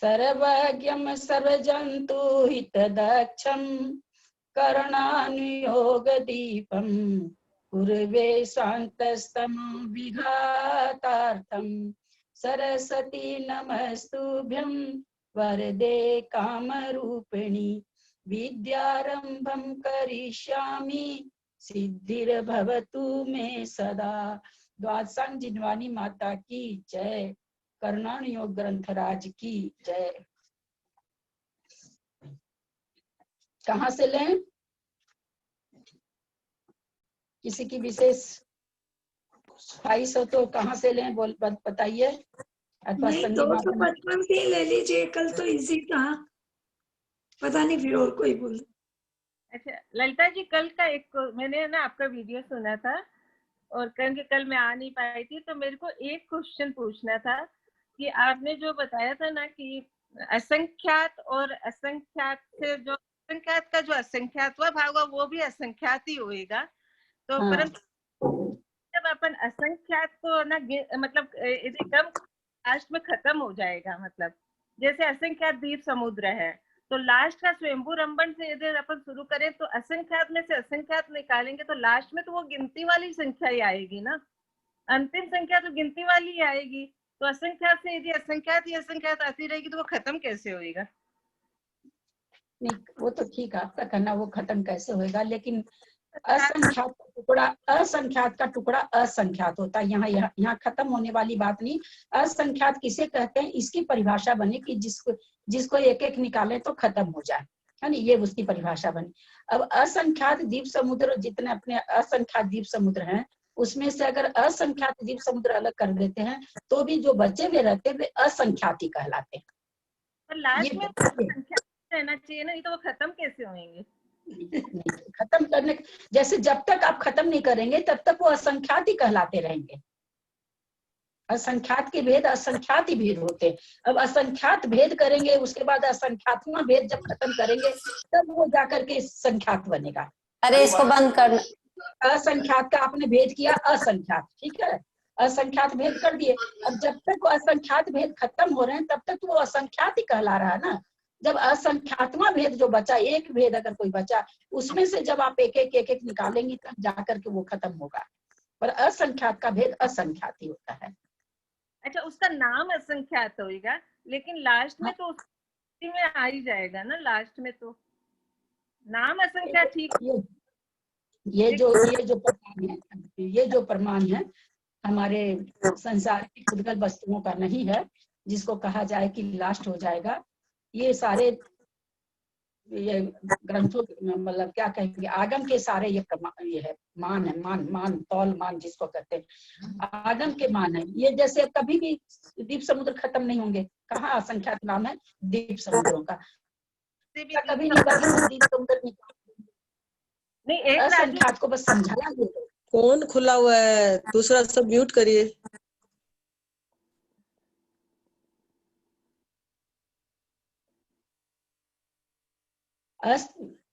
सर्वज्ञं सर्वजन्तु हितदक्षं करणानुयोगदीपं कुर्वे शान्तस्तमो विघातार्थं सरस्वती नमस्तुभ्यं वरदे कामरूपिणि विद्यारंभं करिष्यामि सिद्धिर्भवतु मे सदा। द्वादशांग जिनवानी माता की जय। करुणान योग ग्रंथराज की जय। कहाँ से लें? किसी की विशेष ख्वाहिश हो तो कहाँ से लें, बोल बताइए। 255 से ले लीजिए, कल तो इजी था, पता नहीं फिर और कोई बोल। अच्छा ललिता जी, कल का एक मैंने ना आपका वीडियो सुना था और कल मैं आ नहीं पाई थी, तो मेरे को एक क्वेश्चन पूछना था कि आपने जो बताया था ना कि असंख्यात और असंख्यात से जो असंख्यात का जो असंख्यातवा भाव होगा वो भी असंख्यात ही होएगा। तो हाँ। परंतु जब अपन असंख्यात को ना मतलब एकदम लास्ट में खत्म हो जाएगा, मतलब जैसे असंख्यात द्वीप समुद्र है तो लास्ट का स्वयंभू रंबन से यदि अपन शुरू करें तो असंख्यात में से असंख्यात निकालेंगे तो लास्ट में तो वो गिनती वाली संख्या ही आएगी ना, अंतिम संख्या तो गिनती वाली ही आएगी। तो असंख्यात से यदि असंख्यात ही असंख्यात आती रहेगी तो वो खत्म कैसे होएगा? नहीं वो तो ठीक है आपका कहना, वो खत्म कैसे होएगा, लेकिन असंख्यात का टुकड़ा असंख्यात होता है। यहाँ खत्म होने वाली बात नहीं। असंख्यात किसे कहते हैं इसकी परिभाषा बने कि जिसको एक एक निकाले तो खत्म हो जाए, है नहीं, ये उसकी परिभाषा बनी। अब असंख्यात द्वीप समुद्र जितने अपने असंख्यात द्वीप समुद्र हैं उसमें से अगर असंख्यात द्वीप समुद्र अलग कर देते हैं तो भी जो बचे हुए रहते हैं वे असंख्यात ही कहलाते हैं। पर लास्ट में संख्या रहना चाहिए ना, नहीं तो वो खत्म कैसे होंगे? खत्म करने, जैसे जब तक आप खत्म नहीं करेंगे तब तक वो असंख्यात ही कहलाते रहेंगे। असंख्यात के भेद असंख्यात ही भेद होते हैं। अब असंख्यात भेद करेंगे उसके बाद असंख्यात्मा भेद जब खत्म करेंगे तब वो जाकर के संख्यात बनेगा। अरे इसको बंद करना। असंख्यात का आपने भेद किया असंख्यात, ठीक है, असंख्यात भेद कर दिए। अब जब तक वो असंख्यात भेद खत्म हो रहे हैं तब तक वो असंख्यात ही कहला रहा है ना। जब असंख्यात्मा भेद जो बचा, एक भेद अगर कोई बचा उसमें से जब आप एक एक निकालेंगे तब जाकर के वो खत्म होगा। पर असंख्यात का भेद असंख्यात ही होता है। अच्छा उसका नाम असंख्यात होएगा लेकिन लास्ट में तो उसी में आ ही जाएगा ना, लास्ट में तो नाम असंख्यात ठीक। ये जो प्रमाण है हमारे संसार की खुदगल वस्तुओं का नहीं है जिसको कहा जाए कि लास्ट हो जाएगा। ये सारे ये ग्रंथों मतलब क्या कहेंगे आगम के सारे ये है मान है, मान तौल मान जिसको कहते हैं आगम के मान है। ये जैसे कभी भी द्वीप समुद्र खत्म नहीं होंगे। कहाँ असंख्यात नाम है द्वीप समुद्रों का, कभी नहीं द्वीप समुद्र नहीं, असंख्यात को बस समझाया गया। कौन खुला हुआ है? दूसरा सब म्यूट करिए।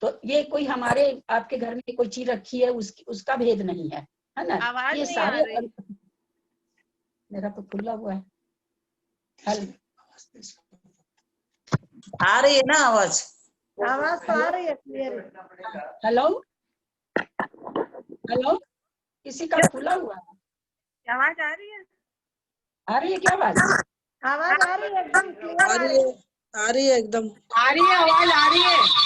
तो ये कोई हमारे आपके घर में कोई चीज रखी है उसका भेद नहीं है, है ना। आवाज ये नहीं सारे आ रही। मेरा तो खुला हुआ है। आ रही है ना आवाज? आवाज तो आ रही है क्लियर। हेलो हेलो, किसी का खुला हुआ है? आवाज आ रही है? आ रही है क्या आवाज? आवाज आ रही है एकदम क्लियर आ रही है, आ रही है एकदम आ रही है, आवाज आ रही है।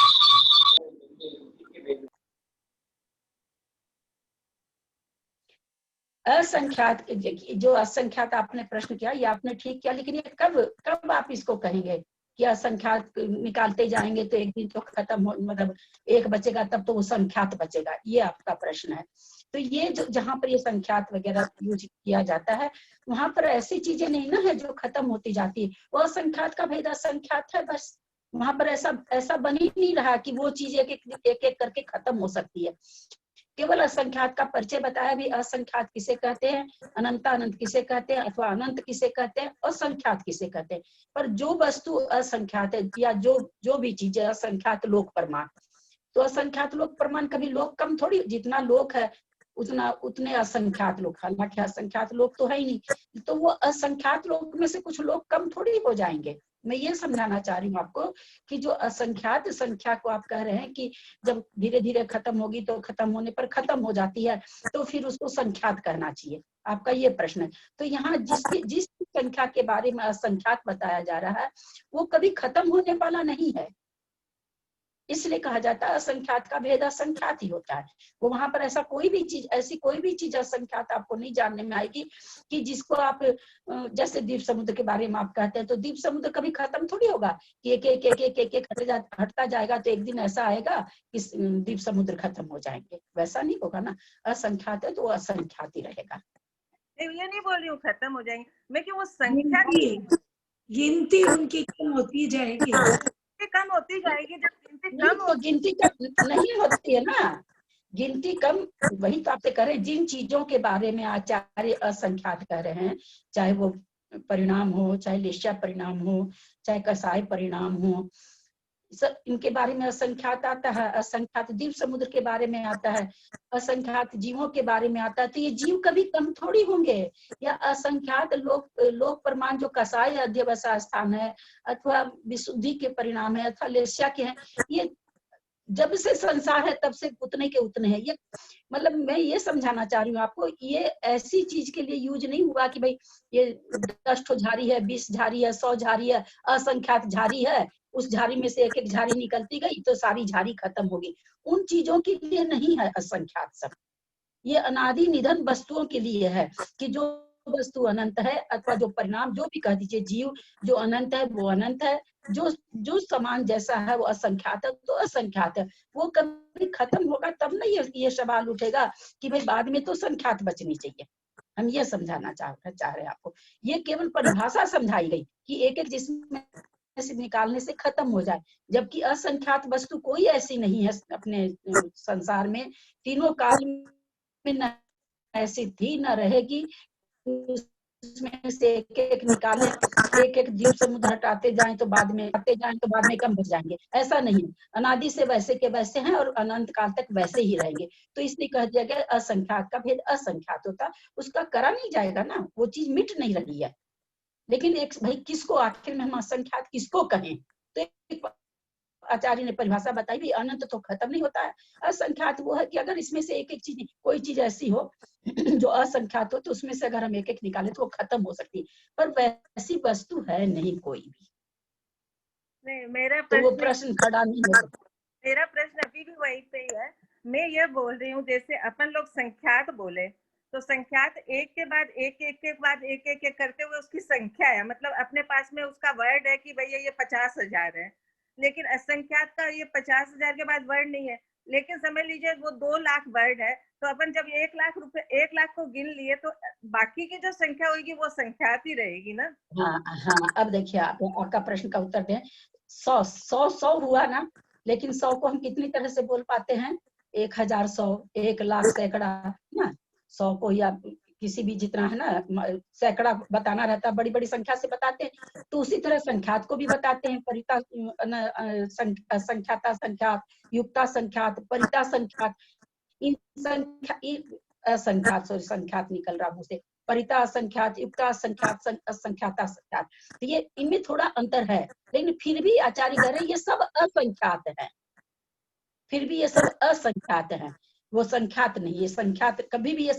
असंख्यात जो असंख्यात आपने प्रश्न किया ये आपने ठीक किया, लेकिन ये कब आप इसको कहेंगे कि असंख्यात निकालते जाएंगे तो एक दिन तो खत्म हो, मतलब एक बचेगा तब तो वो संख्यात बचेगा, ये आपका प्रश्न है। तो ये जो जहाँ पर ये संख्यात वगैरह यूज किया जाता है वहां पर ऐसी चीजें नहीं ना है जो खत्म होती जाती है। वो असंख्यात का भेद असंख्यात है बस। वहां पर ऐसा बन ही नहीं रहा कि वो चीज एक करके खत्म हो सकती है। केवल असंख्यात का परिचय बताया भी। असंख्यात किसे कहते हैं, अनंत किसे कहते हैं, अथवा अनंत किसे कहते हैं, असंख्यात किसे कहते हैं। पर जो वस्तु असंख्यात है या जो भी चीज है असंख्यात लोक प्रमाण, तो असंख्यात लोक प्रमाण कभी लोक कम थोड़ी, जितना लोक है उतने असंख्यात लोग, हालांकि असंख्यात लोग तो है ही नहीं, तो वो असंख्यात लोग में से कुछ लोग कम थोड़ी हो जाएंगे। मैं ये समझाना चाह रही हूँ आपको कि जो असंख्यात संख्या को आप कह रहे हैं कि जब धीरे धीरे खत्म होगी तो खत्म होने पर खत्म हो जाती है, तो फिर उसको संख्यात कहना चाहिए, आपका ये प्रश्न है। तो यहाँ जिस संख्या के बारे में असंख्यात बताया जा रहा है वो कभी खत्म होने वाला नहीं है, इसलिए कहा जाता है असंख्यात का भेद असंख्यात ही होता है। वो वहां पर ऐसी कोई भी चीज असंख्यात आपको नहीं जानने में आएगी कि जिसको आप जैसे द्वीप समुद्र के बारे में आप कहते हैं, तो द्वीप समुद्र कभी खत्म थोड़ी होगा कि एक एक एक एक एक एक हटता जाएगा तो एक दिन ऐसा आएगा कि द्वीप समुद्र खत्म हो जाएंगे, वैसा नहीं होगा ना। असंख्यात है तो वो असंख्यात ही रहेगा। ये नहीं बोल रही हूँ खत्म हो जाएंगे, मैं कि वो संख्या गिनती उनकी कम होती जाएगी, कम होती जाएगी। जब गिनती नहीं कम तो गिनती कम नहीं होती है ना, गिनती कम, वही तो आपसे कह रहे हैं जिन चीजों के बारे में आचार्य असंख्यात कह रहे हैं, चाहे वो परिणाम हो, चाहे लेश्या परिणाम हो, चाहे कसाय परिणाम हो, सब इनके बारे में असंख्यात आता है। असंख्यात द्वीप समुद्र के बारे में आता है, असंख्यात जीवों के बारे में आता है। तो ये जीव कभी कम थोड़ी होंगे, या असंख्यात लोक प्रमाण जो कसाय अध्यवसाय स्थान है अथवा विशुद्धि के परिणाम है अथवा लेस्या के हैं, ये जब से संसार है तब से उतने के उतने हैं। ये मतलब मैं ये समझाना चाह रही हूँ आपको, ये ऐसी चीज के लिए यूज नहीं हुआ कि भाई ये 10 ठो झाड़ी है, 20 झाड़ी है, 100 झाड़ी है, असंख्यात झाड़ी है, उस झाड़ी में से एक एक झाड़ी निकलती गई तो सारी झाड़ी खत्म होगी, उन चीजों के लिए नहीं है असंख्यात सब। ये अनादि निधन वस्तुओं के लिए है कि जो वस्तु अनंत है अथवा जो परिणाम जो भी कह दीजिए, जीव जो अनंत है वो अनंत है, जो समान जैसा है वो असंख्यात है तो असंख्यात है। वो कभी खत्म होगा तब ना ये सवाल उठेगा कि भाई बाद में तो संख्यात बचनी चाहिए। हम ये समझाना चाह रहे हैं आपको, ये केवल परिभाषा समझाई गई कि एक एक जिसमें से निकालने से खत्म हो जाए, जबकि असंख्यात वस्तु कोई ऐसी नहीं है अपने संसार में, तीनों काल में न ऐसी थी न रहेगी, उसमें से एक एक निकाले, एक एक जीव समुद्र हटाते जाएं तो बाद में कम बच जाएंगे, ऐसा नहीं। अनादि से वैसे के वैसे हैं और अनंत काल तक वैसे ही रहेंगे। तो इसलिए कह दिया गया असंख्यात का भेद असंख्यात होता, उसका करा नहीं जाएगा ना, वो चीज मिट नहीं रही है। लेकिन एक भाई किसको आखिर में हम असंख्यात किसको कहें, तो एक आचार्य ने परिभाषा बताई भी, अनंत तो खत्म नहीं होता है, असंख्यात वो है कि अगर इसमें से एक एक चीज, कोई चीज ऐसी हो जो असंख्यात हो तो उसमें से अगर हम एक एक निकाले तो वो खत्म हो सकती है, पर वैसी वस्तु है नहीं कोई भी। नहीं, मेरा तो वो प्रश्न प्रश्न खड़ा नहीं हो सकता। मेरा प्रश्न अभी भी वही पे ही है। मैं ये बोल रही हूँ जैसे अपन लोग संख्यात बोले तो संख्यात एक के बाद एक एक के बाद एक एक करते हुए उसकी संख्या है, मतलब अपने पास में उसका वर्ड है कि भैया ये 50,000 है, लेकिन असंख्यात का ये 50,000 के बाद वर्ड नहीं है। लेकिन समझ लीजिए वो 2 लाख वर्ड है, तो अपन जब 1 लाख रुपए 1 लाख को गिन लिए तो बाकी की जो संख्या होगी वो संख्यात ही रहेगी ना। हाँ, अब देखिए आपका प्रश्न का उत्तर दें। 100 हुआ ना, लेकिन 100 को हम कितनी तरह से बोल पाते हैं, 1000 100, 1 लाख सैकड़ा ना। 100 को या किसी भी जितना है ना सैकड़ा बताना रहता है, बड़ी बड़ी संख्या से बताते हैं। तो उसी तरह संख्यात को भी बताते हैं, परिता संख्याता संख्यात, युक्ता संख्यात, परिता संख्यात, इन असंख्यात, सॉरी संख्यात निकल रहा मुझसे, परिता असंख्यात, युक्ता असंख्यात, असंख्याता असंख्यात, तो ये इनमें थोड़ा अंतर है, लेकिन फिर भी आचार्य कह रहे हैं ये सब असंख्यात है, फिर भी ये सब असंख्यात है, वो संख्यात नहीं। ये संख्यात कभी भी, ये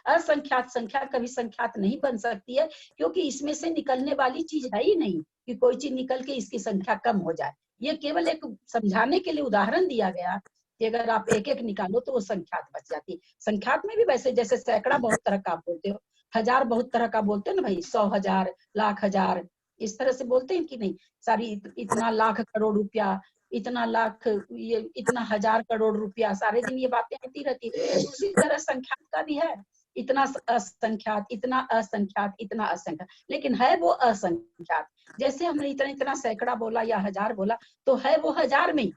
असंख्यात संख्या कभी संख्यात नहीं बन सकती है, क्योंकि इसमें से निकलने वाली चीज है ही नहीं कि कोई चीज निकल के इसकी संख्या कम हो जाए। ये केवल एक समझाने के लिए उदाहरण दिया गया कि अगर आप एक एक निकालो तो वो संख्यात बच जाती है। संख्यात में भी वैसे जैसे सैकड़ा बहुत तरह का आप बोलते हो, हजार बहुत तरह का बोलते हो ना भाई, 100,000, लाख हजार, इस तरह से बोलते हैं कि नहीं, सारी इतना लाख करोड़ रुपया, इतना लाख, ये इतना 1000 करोड़ रुपया, सारे दिन ये बातें आती रहती है। उसी तरह संख्यात का भी है, इतना असंख्यात, इतना असंख्यात, इतना असंख्यात, लेकिन है वो असंख्यात। जैसे हमने इतना इतना सैकड़ा बोला या हजार बोला तो है वो हजार में,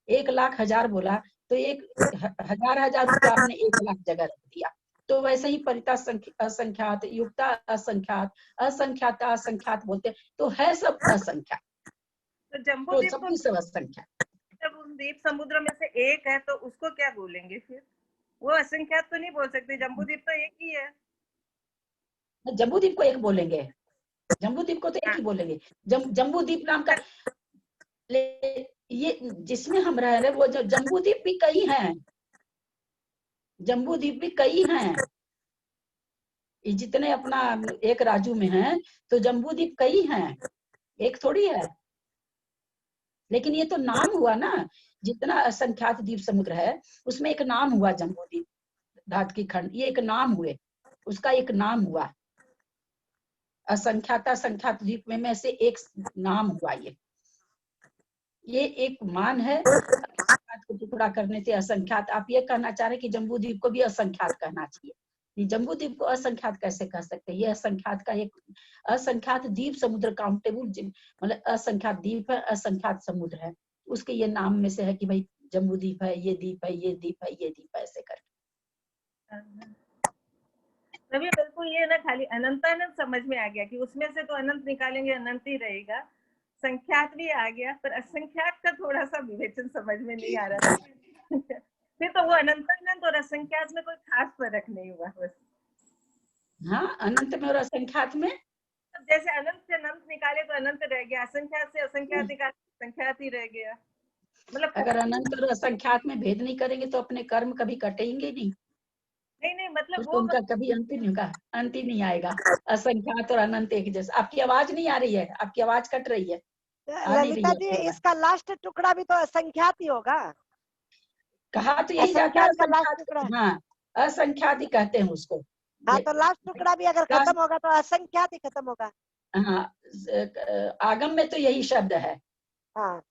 1 लाख हजार बोला तो एक हजार रुपया आपने 1 लाख जगह रख दिया। तो वैसे ही परिता असंख्यात, युक्ता असंख्यात, असंख्याता असंख्यात बोलते, तो है सब असंख्यात, तो जम्बू तो द्वीप सब को कुछ सब असंख्यात। जब उस द्वीप समुद्र में से एक है तो उसको क्या बोलेंगे फिर? वो असंख्यात तो नहीं बोल सकते, जम्बूद्वीप तो एक ही है। जम्बूद्वीप को एक बोलेंगे, जम्बूद्वीप को तो एक ही बोलेंगे। जम्बूद्वीप नाम का ये जिसमें हम रह रहे वो जो जम्बूद्वीप भी कई हैं, जम्बूद्वीप भी कई हैं। ये जितने अपना एक राज्य में हैं तो जम्बूद्वीप कई हैं, एक थोड़ी है। लेकिन ये तो नाम हुआ ना, जितना असंख्यात द्वीप समुद्र है उसमें एक नाम हुआ जम्बूद्वीप घाट की खंड, ये एक नाम हुए, उसका एक नाम हुआ। असंख्यात संख्यात द्वीप में से एक नाम हुआ ये एक मान है। असंख्यात को टुकड़ा करने से असंख्यात, आप ये कहना चाह रहे कि जम्बूद्वीप को भी असंख्यात कहना चाहिए। जम्बूद्वीप को असंख्यात कैसे कह सकते हैं? ये असंख्यात का एक असंख्यात द्वीप समुद्र काउंटेबल, मतलब असंख्यात द्वीप है, असंख्यात समुद्र है, उसके ये नाम में से है कि भाई जम्बूद्वीप है, ये द्वीप है, ये द्वीप है, ये द्वीप है, ऐसे करके। तभी बिल्कुल ये ना खाली अनंतानंद समझ में आ गया कि उसमें से तो अनंत निकालेंगे अनंत ही रहेगा। संख्यात भी आ गया, पर असंख्यात का थोड़ा सा विवेचन समझ में नहीं आ रहा था। फिर तो वो अनंतानंद और असंख्यात में कोई खास फर्क नहीं हुआ बस। हाँ, अनंत में और असंख्यात में जैसे अनंत से अनंत निकाले तो अनंत रह गया, असंख्यात से असंख्यात निकाले संख्यात ही रह गया। मतलब अगर अनंत और असंख्यात में भेद नहीं करेंगे तो अपने कर्म कभी कटेंगे नहीं, नहीं मतलब तो वो उनका कभी अंत नहीं होगा, अंत ही नहीं आएगा। असंख्यात और अनंत एक जैसा। आपकी आवाज नहीं आ रही है, आपकी आवाज कट रही है, आ नहीं रही ललिता है जी, आपकी आवाज। इसका लास्ट टुकड़ा भी तो असंख्यात ही होगा। कहा तो यही जाता है असंख्यात का लास्ट टुकड़ा। असंख्यात, हाँ असंख्यात ही कहते हैं उसको। हाँ, तो लास्ट टुकड़ा भी अगर लास्ट- खत्म होगा तो असंख्यात ही खत्म होगा। हाँ, आगम में तो यही शब्द है, हाँ,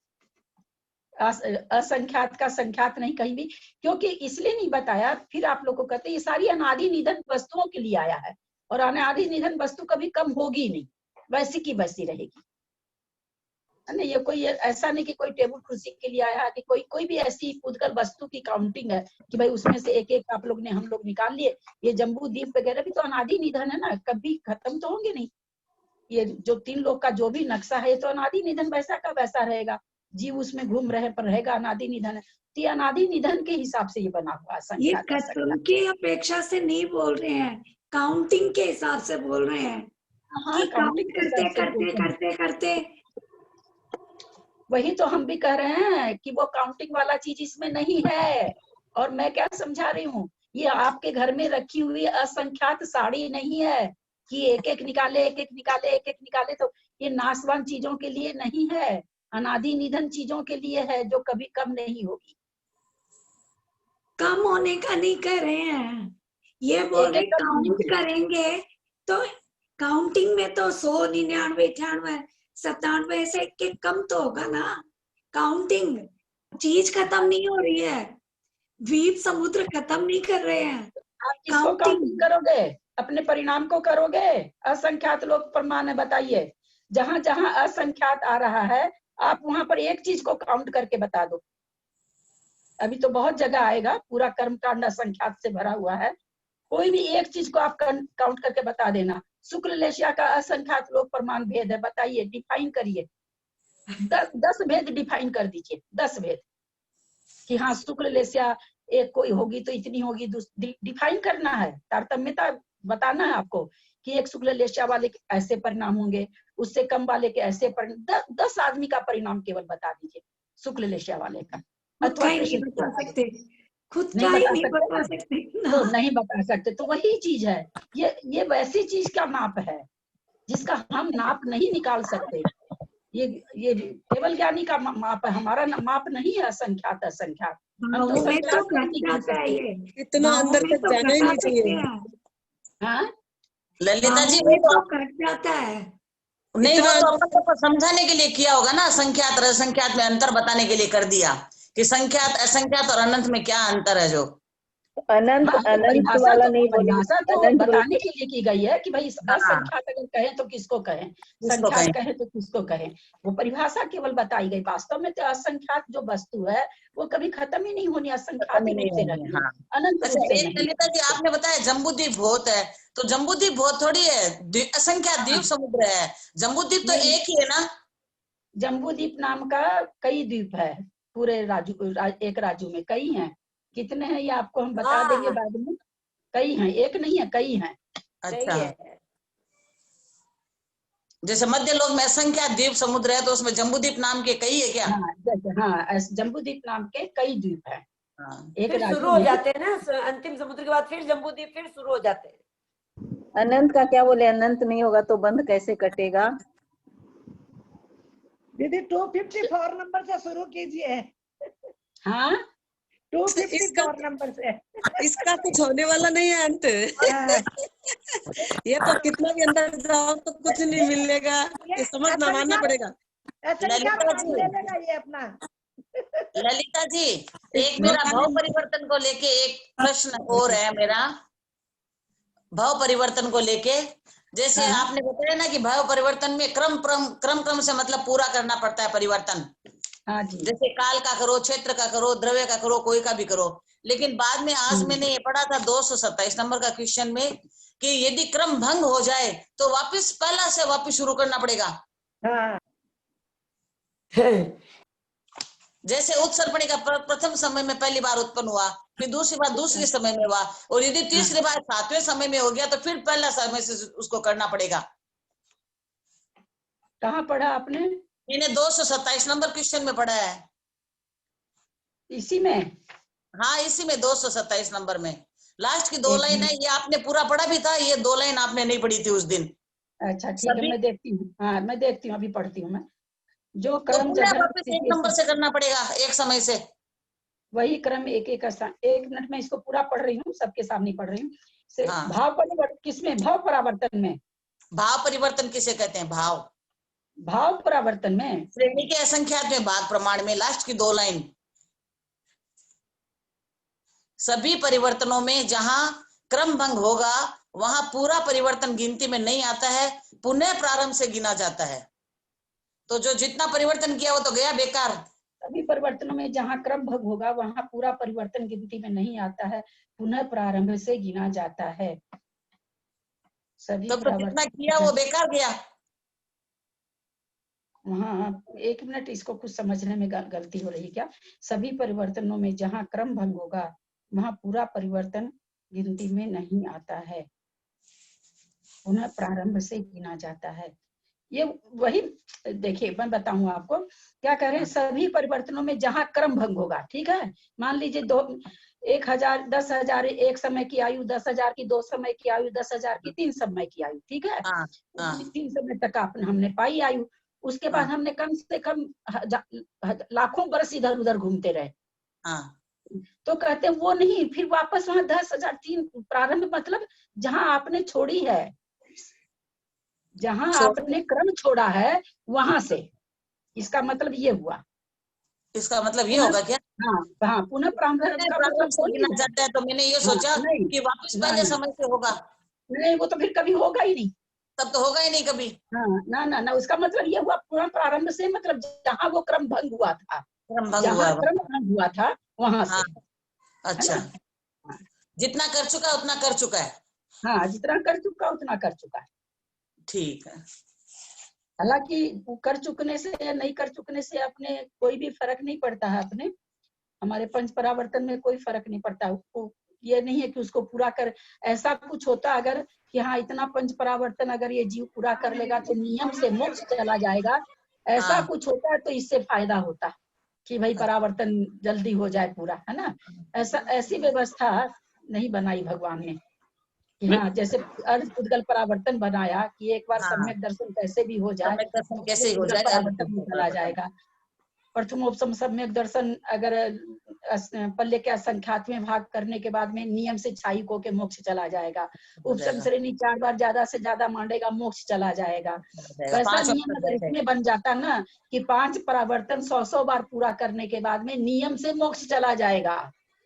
असंख्यात का संख्यात नहीं कहीं भी, क्योंकि इसलिए नहीं बताया। फिर आप लोग को कहते हैं ये सारी अनादि निधन वस्तुओं के लिए आया है, और अनादि निधन वस्तु कभी कम होगी नहीं, वैसी की वैसी रहेगी। नहीं, ये कोई ऐसा नहीं कि कोई टेबल कुर्सी के लिए आया है, कि कोई भी ऐसी पुद्गल वस्तु की काउंटिंग है कि भाई उसमें से एक एक आप लोग ने हम लोग निकाल लिए। ये जम्बू द्वीप वगैरह भी तो अनादि निधन है ना, कभी खत्म तो होंगे नहीं। ये जो 3 लोग का जो भी नक्शा है तो अनादि निधन वैसा का वैसा रहेगा, जीव उसमें घूम रहे पर रहेगा, अनादि निधन है। तो ये अनादि निधन के हिसाब से ये बना हुआ ये संख्या का खत्म संख्या। की अपेक्षा से नहीं बोल रहे हैं, काउंटिंग के हिसाब से बोल रहे हैं हाँ, कि काउंट काउंटिंग के करते हिसाब से करते बोलते हैं। करते करते वही तो हम भी कह रहे हैं कि वो काउंटिंग वाला चीज इसमें नहीं है। और मैं क्या समझा रही हूँ, ये आपके घर में रखी हुई असंख्यात साड़ी नहीं है कि एक एक निकाले एक एक निकाले एक एक निकाले। तो ये नाशवान चीजों के लिए नहीं है, अनादि निधन चीजों के लिए है, जो कभी कम नहीं होगी। कम होने का नहीं कर रहे हैं, ये बोल रहे एक कम होने काउंट की। करेंगे तो काउंटिंग में तो 100 99 98 97 से के कम तो होगा ना। काउंटिंग चीज खत्म नहीं हो रही है, द्वीप समुद्र खत्म नहीं कर रहे हैं। आप किसको काउंटिंग करोगे? अपने परिणाम को करोगे? असंख्यात लोग प्रमाण है, बताइए। जहां जहां असंख्यात आ रहा है आप वहां पर एक चीज को काउंट करके बता दो। अभी तो बहुत जगह आएगा, पूरा कर्मकांड असंख्यात से भरा हुआ है। कोई भी एक चीज को आप काउंट करके बता देना। शुक्ल लेशिया का असंख्यात लोग प्रमाण भेद है, बताइए, डिफाइन करिए। 10 भेद डिफाइन कर दीजिए, 10 भेद कि हाँ शुक्ल लेशिया एक कोई होगी तो इतनी होगी, डिफाइन करना है, तारतम्यता बताना है आपको कि एक शुक्ल लेशिया वाले के ऐसे परिणाम होंगे, उससे कम वाले के ऐसे परिणाम। 10 आदमी का परिणाम केवल बता दीजिए शुक्ल लेशिया वाले का। खुद का ही नहीं बता सकते, खुद का ही नहीं बता सकते तो नहीं बता सकते, तो वही चीज है। ये वैसी चीज का माप है जिसका हम नाप नहीं निकाल सकते। ये केवल ज्ञानी का माप है, हमारा माप नहीं है असंख्यात असंख्यात। हम तो में तो संख्यात नहीं घट निकाल जाता है, सकते। ये इतना अंदर में तक तो जाना ही घटा नहीं सकते चाहिए। हैं, हाँ, ललिता जी में तो घट जाता है। नहीं, वो इतना तो अपन को समझाने के लिए किया होगा ना, संख्यात और असंख्यात में अंतर बताने के लिए कर दिया कि संख्यात असंख्यात और अनंत में क्या अंतर है। जो अनंत हाँ, अनंत वाला नहीं बोली, परिभाषा तो अनंत बोली। बताने के लिए की गई है कि भाई हाँ, असंख्यात अगर कहें तो किसको कहें, किसको संख्यात कहें? कहें तो किसको कहें। वो परिभाषा केवल बताई गई। वास्तव में तो असंख्यात जो वस्तु है वो कभी खत्म ही नहीं होनी, असंख्यात ही रूप से रहनी, हाँ। अनंत रूप अच्छा, से एक नहीं। ललिता जी आपने बताया जम्बूद्वीप बहुत है, तो जम्बूद्वीप बहुत थोड़ी है, असंख्यात द्वीप समुद्र है। जम्बूद्वीप तो नहीं। एक ही है ना? जम्बूद्वीप नाम का कई द्वीप है पूरे एक राज्य में, कई हैं। कितने हैं ये आपको हम बता हाँ। देंगे बाद में। कई हैं, एक नहीं है, कई हैं। सही अच्छा, है। जैसे मध्य लोक में असंख्यात द्वीप समुद्र है, तो उसमें जम्बूद्वीप नाम के कई है क्या? हाँ जैसे हाँ जम्बूद्वीप नाम के कई द्वीप हैं। हाँ। एक फिर शुरू राज्य हो में जाते हैं ना, अंतिम समुद्र के बाद फिर जम्बूद्वीप फिर शुरू हो जाते हैं। अनंत का क्या बोले? अनंत नहीं होगा तो बंध कैसे कटेगा? दीदी 254 नंबर से शुरू कीजिए। हाँ 254 नंबर से। इसका कुछ होने वाला नहीं है अंत। हाँ, ये तो कितना भी अंदर जाओ तो कुछ नहीं मिलेगा, ये समझना मानना पड़ेगा। असंख्यात ललिता नाम जी। ले लेगा ये अपना। ललिता जी, एक मेरा भाव परिवर्तन को लेके एक प्रश्न और है मेरा, भाव परिवर्तन को लेके। जैसे हाँ। आपने बताया ना कि भाव परिवर्तन में क्रम से मतलब पूरा करना पड़ता है परिवर्तन। हाँ जी। जैसे काल का करो, क्षेत्र का करो, द्रव्य का करो, कोई का भी करो। लेकिन बाद में आज मैंने ये पढ़ा था 227 नंबर का क्वेश्चन में कि यदि क्रम भंग हो जाए तो वापस पहला से वापस शुरू करना पड़ेगा। हाँ जैसे उत्सर्पणी का प्रथम समय में पहली बार उत्पन्न हुआ, फिर दूसरी बार दूसरे समय में हुआ, और यदि तीसरी बार 7वें समय में हो गया तो फिर पहला समय से उसको करना पड़ेगा। कहाँ पढ़ा आपने? मैंने 227 नंबर क्वेश्चन में पढ़ा है। इसी में? हाँ, इसी में 227 नंबर में लास्ट की 2 एक लाइन है। ये आपने पूरा पढ़ा भी था, ये 2 लाइन आपने नहीं पढ़ी थी उस दिन। अच्छा ठीक है, सभी मैं देखती हूँ। हाँ मैं देखती हूँ, अभी पढ़ती हूँ मैं। जो तो क्रम पुनः जगह वापस 1 नंबर से करना पड़ेगा, एक समय से। वही क्रम एक एक स्थान। 1 मिनट में इसको पूरा पढ़ रही हूँ, सबके सामने पढ़ रही हूँ। हाँ। भाव परिवर्तन किसमें? भाव परावर्तन में। भाव परिवर्तन किसे कहते हैं? भाव भाव परावर्तन में श्रेणी के असंख्यात में भाग प्रमाण में लास्ट की 2 लाइन। सभी परिवर्तनों में जहां क्रम भंग होगा वहां पूरा परिवर्तन गिनती में नहीं आता है, पुनः प्रारंभ से गिना जाता है। तो जो जितना परिवर्तन किया वो तो गया बेकार। सभी परिवर्तनों में जहाँ क्रम भंग होगा वहां पूरा परिवर्तन गिनती में नहीं आता है, पुनः प्रारंभ से गिना जाता है। सभी तब तो जितना किया वो बेकार गया। हाँ 1 मिनट, इसको कुछ समझने में गलती हो रही है क्या? सभी परिवर्तनों में जहाँ क्रम भंग होगा वहां पूरा परिवर्तन गिनती में नहीं आता है, पुनः प्रारंभ से गिना जाता है। ये वही देखिए, मैं बताऊं आपको क्या कह रहे हैं। सभी परिवर्तनों में जहां क्रम भंग होगा, ठीक है। मान लीजिए 1000, 10,000 एक समय की आयु, 10,000 की 2 समय की आयु, 10,000 की 3 समय की आयु, ठीक है। हाँ, हाँ, 3 समय तक हमने पाई आयु। उसके बाद हाँ, हमने कम से कम लाखों बरस इधर उधर घूमते रहे। हाँ। तो कहते हैं वो नहीं, फिर वापस वहां 10,003 प्रारंभ, मतलब जहां आपने छोड़ी है, जहां आपने क्रम छोड़ा है वहां से। इसका मतलब ये हुआ। इसका मतलब ये होगा क्या? हाँ हाँ, पुनः प्रारंभ का मतलब से वो गिना नहीं है। जाता है, तो मैंने ये हाँ, सोचा नहीं कि वापस ना पहले ना समय से होगा। नहीं, वो तो फिर कभी होगा ही नहीं। तब तो होगा ही नहीं कभी। हाँ ना ना ना, उसका मतलब ये हुआ पुनः प्रारंभ से, मतलब जहाँ वो क्रम भंग हुआ था, क्रम भंग हुआ जहाँ है। क्रम भंग हुआ था वहां से, हाँ, है अच्छा। ना। हाँ, जितना कर चुका उतना कर चुका है। हाँ जितना कर चुका उतना कर चुका है। ठीक है। हालांकि कर चुकने से या नहीं कर चुकने से अपने कोई भी फर्क नहीं पड़ता है। अपने हमारे पंच परावर्तन में कोई फर्क नहीं पड़ता। ये नहीं है कि उसको पूरा कर, ऐसा कुछ होता अगर कि हाँ इतना पंच परावर्तन अगर ये जीव पूरा कर लेगा तो नियम से मोक्ष चला जाएगा, ऐसा हाँ, कुछ होता है तो इससे फायदा होता कि भाई परावर्तन जल्दी हो जाए पूरा, है ना। ऐसा ऐसी व्यवस्था नहीं बनाई भगवान ने कि हाँ जैसे अर्ध उद्गल परावर्तन बनाया कि एक बार हाँ। सम्यक दर्शन कैसे भी हो जाए सम्यक दर्शन तो कैसे ही हो उद्गल जाएगा। परावर्तन में चला जाएगा। प्रथमोपसम सम्यक दर्शन अगर पल्ले के असंख्यात में भाग करने के बाद में नियम से छायिक होके मोक्ष चला जाएगा। उपसम श्रेणी 4 बार ज्यादा से ज्यादा मांडेगा, मोक्ष चला जाएगा। वैसा 5 नियम अगर इसमें बन जाता ना कि 5 परावर्तन 100 बार पूरा करने के बाद में नियम से मोक्ष चला जाएगा,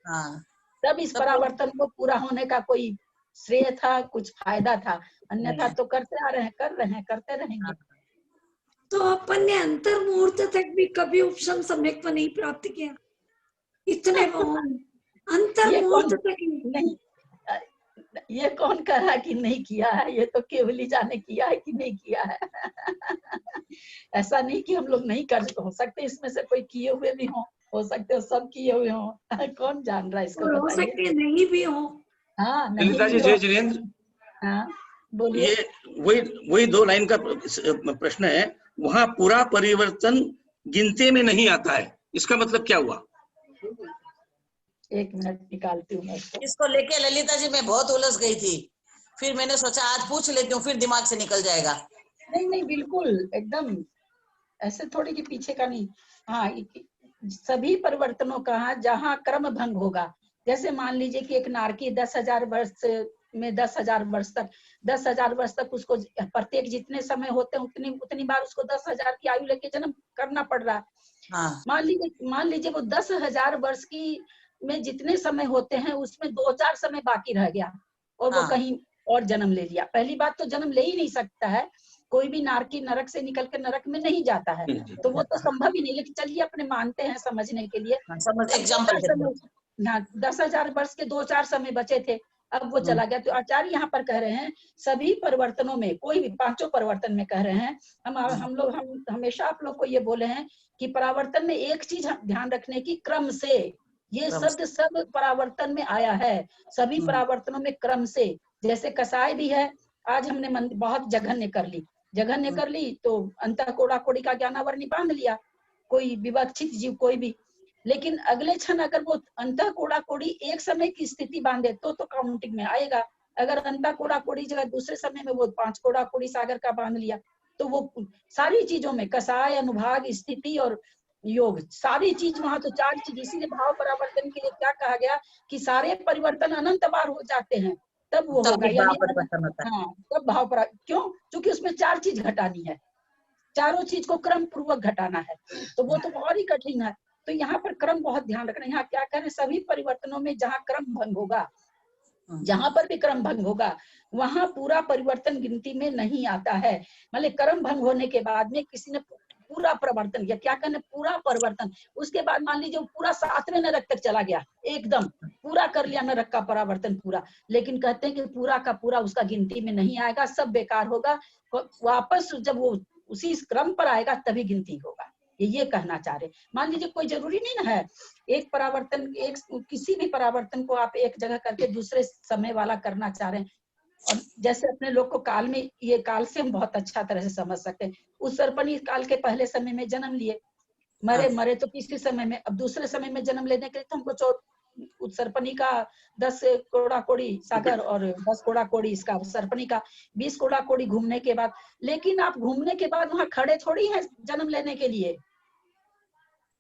हाँ, तब इस परावर्तन को पूरा होने का कोई श्रेय था, कुछ फायदा था। अन्यथा तो करते आ रहे हैं, कर रहे हैं, करते रहेंगे। तो अपन ने अंतर मुहूर्त तक भी कभी उपशम सम्यक नहीं प्राप्त किया, इतने अंतर ये कौन मुहूर्त तक ही। नहीं, ये कौन कह रहा कि नहीं किया है, ये तो केवल ही जाने किया है कि नहीं किया है। ऐसा नहीं कि हम लोग नहीं कर, हो सकते इसमें से कोई किए हुए भी हो सकते हो सब किए हुए हो। कौन जान रहा है इसको, और हो बताइए। सकते नहीं भी हो। हाँ नहीं ललिता जी, भी जय हो। जिनेन्द्र, हाँ बोलिए। ये वही 2 लाइन का प्रश्न है। वहाँ पूरा परिवर्तन गिनती में नहीं आता है, इसका मतलब क्या हुआ? 1 मिनट निकालती हूँ मैं इसको। इसको लेके ललिता जी मैं बहुत उलझ गई थी, फिर मैंने सोचा आज पूछ लेती हूँ, फिर दिमाग से निकल जाएगा। नहीं नहीं बिल्कुल एकदम ऐसे थोड़ी कि पीछे का नहीं। हाँ सभी परिवर्तनों का जहाँ क्रम भंग होगा, जैसे मान लीजिए कि एक नारकी 10,000 वर्ष में 10,000 वर्ष तक 10,000 वर्ष तक उसको प्रत्येक जितने समय होते हैं उतनी बार उसको 10,000 की आयु लेके जन्म करना पड़ रहा है। हाँ। मान लीजिए वो 10,000 वर्ष की में जितने समय होते हैं उसमें 2-4 समय बाकी रह गया और वो कहीं और जन्म ले लिया। पहली बात तो जन्म ले ही नहीं सकता है, कोई भी नारकी नरक से निकल कर नरक में नहीं जाता है, तो वो तो संभव ही नहीं। लेकिन चलिए अपने मानते हैं समझने के लिए, एग्जाम्पल 10,000 वर्ष के 2-4 समय बचे थे, अब वो चला गया। तो आचार्य यहाँ पर कह रहे हैं सभी परिवर्तनों में, कोई भी 5 परिवर्तन में कह रहे हैं, हम हमेशा आप लोग को ये बोले हैं कि परावर्तन में एक चीज ध्यान रखने की, क्रम से। ये शब्द सब परावर्तन में आया है, सभी परावर्तनों में क्रम से। जैसे कसाय भी है, आज हमने बहुत जघन्य कर ली तो अंतः कोड़ा कोड़ी का ज्ञानावरणी बांध लिया, कोई विवक्षित जीव कोई भी, लेकिन अगले क्षण अगर वो अंतः कोड़ा कोड़ी एक समय की स्थिति बांधे तो काउंटिंग में आएगा। अगर अंतः कोड़ा कोड़ी जगह दूसरे समय में वो 5 कोड़ा कोड़ी सागर का बांध लिया, तो वो सारी चीजों में कसाय, अनुभाग, स्थिति और योग, सारी चीज वहां तो 4 चीज। इसीलिए भाव परिवर्तन के लिए क्या कहा गया कि सारे परिवर्तन अनंत बार हो जाते हैं तब वो होगा, यानी हाँ तब भाव पर। क्यों? क्योंकि उसमें 4 चीज घटानी है, चारों चीज को क्रम पूर्वक घटाना है, तो वो तो और ही कठिन है। तो यहाँ पर क्रम बहुत ध्यान रखना। यहाँ क्या करें, सभी परिवर्तनों में जहाँ क्रम भंग होगा, जहां पर भी क्रम भंग होगा वहां पूरा परिवर्तन गिनती में नहीं आता है। मतलब क्रम भंग होने के बाद में किसी ने पूरा परिवर्तन किया, क्या कहने पूरा परिवर्तन, उसके बाद मान लीजिए पूरा 7वें नरक तक चला गया, एकदम पूरा कर लिया नरक का परावर्तन पूरा, लेकिन कहते हैं कि पूरा का पूरा उसका गिनती में नहीं आएगा, सब बेकार होगा। वापस जब वो उसी क्रम पर आएगा तभी गिनती होगा, ये कहना चाह रहे। मान लीजिए कोई जरूरी नहीं ना है एक परावर्तन, किसी भी परावर्तन को आप एक जगह करके दूसरे समय वाला करना चाह रहे हैं। और जैसे अपने लोग को काल में, ये काल से हम बहुत अच्छा तरह से समझ सकते हैं। उस सर्पणी काल के पहले समय में जन्म लिए, मरे तो किसी समय में, अब दूसरे समय में जन्म लेने के लिए तो हमको उस सर्पणी का 10 कोड़ा कोड़ी सागर और 10 कोड़ा कोड़ी इसका सर्पणी का 20 कोड़ा कोड़ी घूमने के बाद। लेकिन आप घूमने के बाद वहां खड़े थोड़ी हैं जन्म लेने के लिए,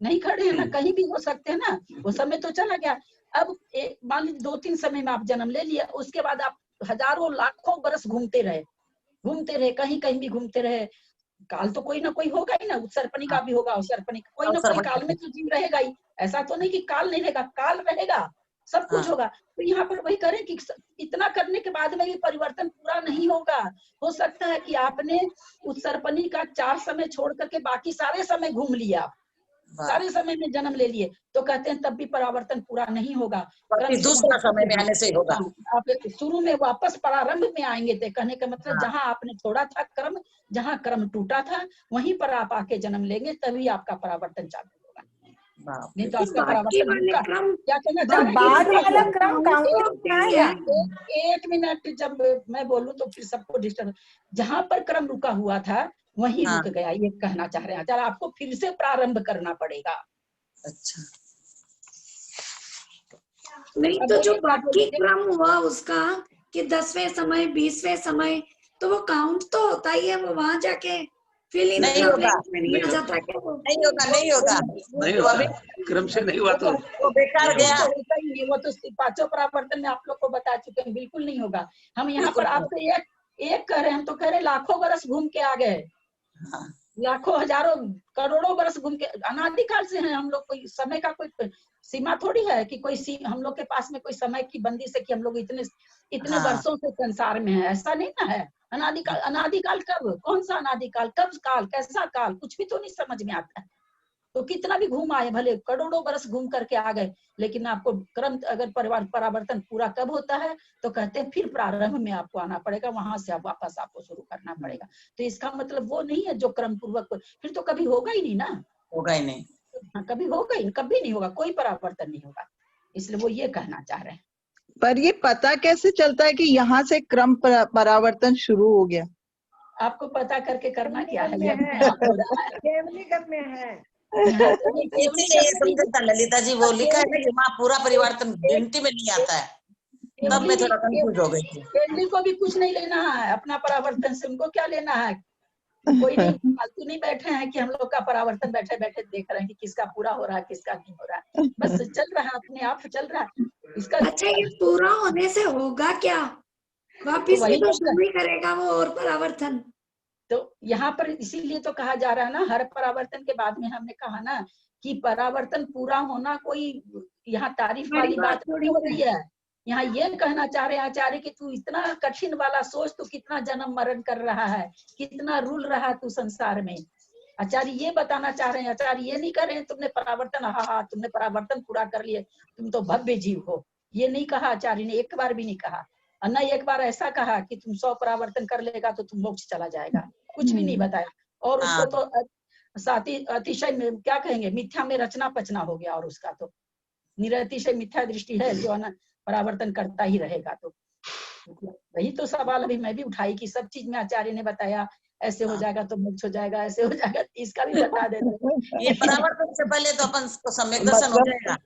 नहीं खड़े हैं ना, कहीं भी हो सकते हैं ना, वो समय तो चला गया। अब मान लीजिए 2-3 समय में आप जन्म ले लिया, उसके बाद आप हजारों लाखों बरस घूमते रहे, कहीं कहीं भी घूमते रहे, काल तो कोई ना कोई होगा ही ना, सर्पणी का भी होगा, सर्पणी कोई ना कोई काल में तो जीव रहेगा ही। ऐसा तो नहीं कि काल नहीं रहेगा, काल रहेगा, सब कुछ होगा। तो यहाँ पर वही करें कि इतना करने के बाद में भी परिवर्तन पूरा नहीं होगा। हो सकता है कि आपने उस सर्पणी का 4 समय छोड़ करके बाकी सारे समय घूम लिया, सारे समय में जन्म ले लिए, तो कहते हैं तब भी परावर्तन पूरा नहीं होगा, दूसरा समय में आने से होगा। आप शुरू में वापस प्रारंभ में आएंगे। तो कहने का मतलब जहां आपने छोड़ा था क्रम, जहां क्रम टूटा था वहीं पर आप आके जन्म लेंगे, तभी आपका परावर्तन चालू होगा। नहीं तो आपका परावर्तन क्या कहना चाह रहे हैं? 1 मिनट जब मैं बोलूं तो फिर सबको डिस्टर्ब। जहां पर क्रम रुका हुआ था वहीं रुक गया, ये कहना चाह रहे हैं। चलो आपको फिर से प्रारंभ करना पड़ेगा। अच्छा, नहीं तो जो बाकी क्रम हुआ उसका कि 10वें समय 20वें समय, तो वो काउंट तो होता ही है, वो वहां जाके फिर नहीं होगा, नहीं आ जाता क्या? नहीं होगा क्रम से नहीं हुआ तो वो बेकार गया। वो तो 5 परावर्तन में आप लोग को बता चुके हैं, बिल्कुल नहीं होगा। हम यहाँ पर आपसे एक कह रहे हैं, हम तो कह रहे लाखों बरस घूम के आ गए, लाखों हजारों करोड़ों बरस घूम के, अनादिकाल से हैं हम लोग। कोई समय का कोई सीमा थोड़ी है कि कोई हम लोग के पास में कोई समय की बंदिश है कि हम लोग इतने वर्षों से संसार में है, ऐसा नहीं ना है। अनादिकाल कब, कौन सा अनादिकाल, कब काल, कैसा काल, कुछ भी तो नहीं समझ में आता है। तो कितना भी घूम आए, भले करोड़ों बरस घूम करके आ गए, लेकिन आपको क्रम अगर परिवार परावर्तन पूरा कब होता है तो कहते हैं फिर प्रारंभ में आपको आना पड़ेगा, वहां से आप वापस आपको शुरू करना पड़ेगा। तो इसका मतलब वो नहीं है जो क्रम पूर्वक, फिर तो कभी होगा ही नहीं ना, होगा ही नहीं। हाँ, कभी होगा ही, कभी नहीं होगा, कोई परावर्तन नहीं होगा। इसलिए वो ये कहना चाह रहे हैं। पर ये पता कैसे चलता है कि यहाँ से क्रम परावर्तन शुरू हो गया? आपको पता करके करना क्या है, केवलीगढ़ में ये हो रहा है। केवलीगढ़ में है। यहाँ तो नहीं, केवली इसीलिए ये करके नहीं समझता ललिता जी, वो लिखा है ना कि वहाँ पूरा परिवर्तन गिनती में नहीं आता है, तब मैं थोड़ा कंफ्यूज हो गई थी। केवली को भी कुछ नहीं लेना है अपना परावर्तन से, उनको क्या लेना है, कोई नहीं, फालतू नहीं बैठे हैं कि हम लोग का परावर्तन बैठे बैठे देख रहे हैं कि किसका पूरा हो रहा है किसका नहीं हो रहा है, बस चल रहा है अपने आप चल रहा है इसका। अच्छा, ये पूरा होने से होगा क्या? वापिस वही भी तो तो शुरू ही करेगा वो और परावर्तन। तो यहाँ पर इसीलिए तो कहा जा रहा है ना, हर परावर्तन के बाद में हमने कहा ना कि परावर्तन पूरा होना कोई यहाँ तारीफ बड़ी वाली बात बात थोड़ी नहीं हो रही है। यहाँ ये कहना चाह रहे हैं आचार्य कि तू इतना कठिन वाला सोच, तू कितना जन्म मरण कर रहा है, कितना रुल रहा है तू संसार में। आचार्य ये बताना चाह रहे हैं, आचार्य ये नहीं कर रहे हैं तुमने परावर्तन, हाँ तुमने परावर्तन पूरा कर लिए, तुम तो भव्य जीव हो, ये नहीं कहा आचार्य ने, एक बार भी नहीं कहा। और न एक बार ऐसा कहा कि तुम 100 परावर्तन कर लेगा तो तुम मोक्ष चला जाएगा, कुछ भी नहीं बताया। और उसको तो साथी अतिशय में क्या कहेंगे, मिथ्या में रचना पचना हो गया, और उसका तो निरतिशय मिथ्या दृष्टि है जो परावर्तन करता ही रहेगा। तो वही तो सवाल अभी मैं भी उठाई कि सब चीज में आचार्य ने बताया ऐसे हो जाएगा तो मोक्ष हो जाएगा, ऐसे हो जाएगा, इसका भी बता देते। ये परावर्तन से पहले तो अपन को सम्यक दर्शन हो जाएगा।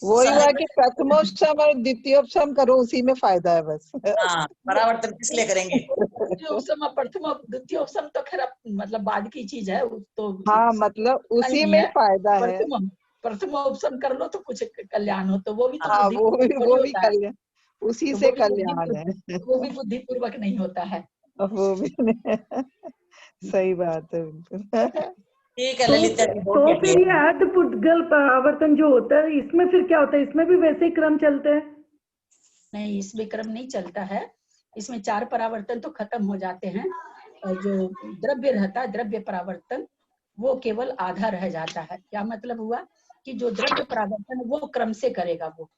वही हुआ कि प्रथमोपशम और द्वितीयोपशम करो, उसी में फायदा है बस। हाँ, परावर्तन किस लिए करेंगे? द्वितीयोपशम प्रथम द्वितीयोपशम तो खैर मतलब बाद की चीज है, तो हाँ मतलब उसी में फायदा है। प्रथमोपशम कर लो तो कुछ कल्याण हो, तो वो भी तो हाँ, वो भी होता है, कल्याण, उसी तो से कल्याण है। वो भी बुद्धि पूर्वक नहीं होता है, वो भी सही बात है बिल्कुल। ठीक है ललिता जी, तो फिर ये अर्धपुद्गल परावर्तन जो होता है इसमें फिर क्या होता है? इसमें भी वैसे ही क्रम चलते हैं? नहीं, इसमें क्रम नहीं चलता है, इसमें 4 परावर्तन तो खत्म हो जाते हैं, और जो द्रव्य रहता है द्रव्य परावर्तन वो केवल आधा रह जाता है। क्या मतलब हुआ कि जो द्रव्य परावर्तन है वो क्रम से करेगा, वो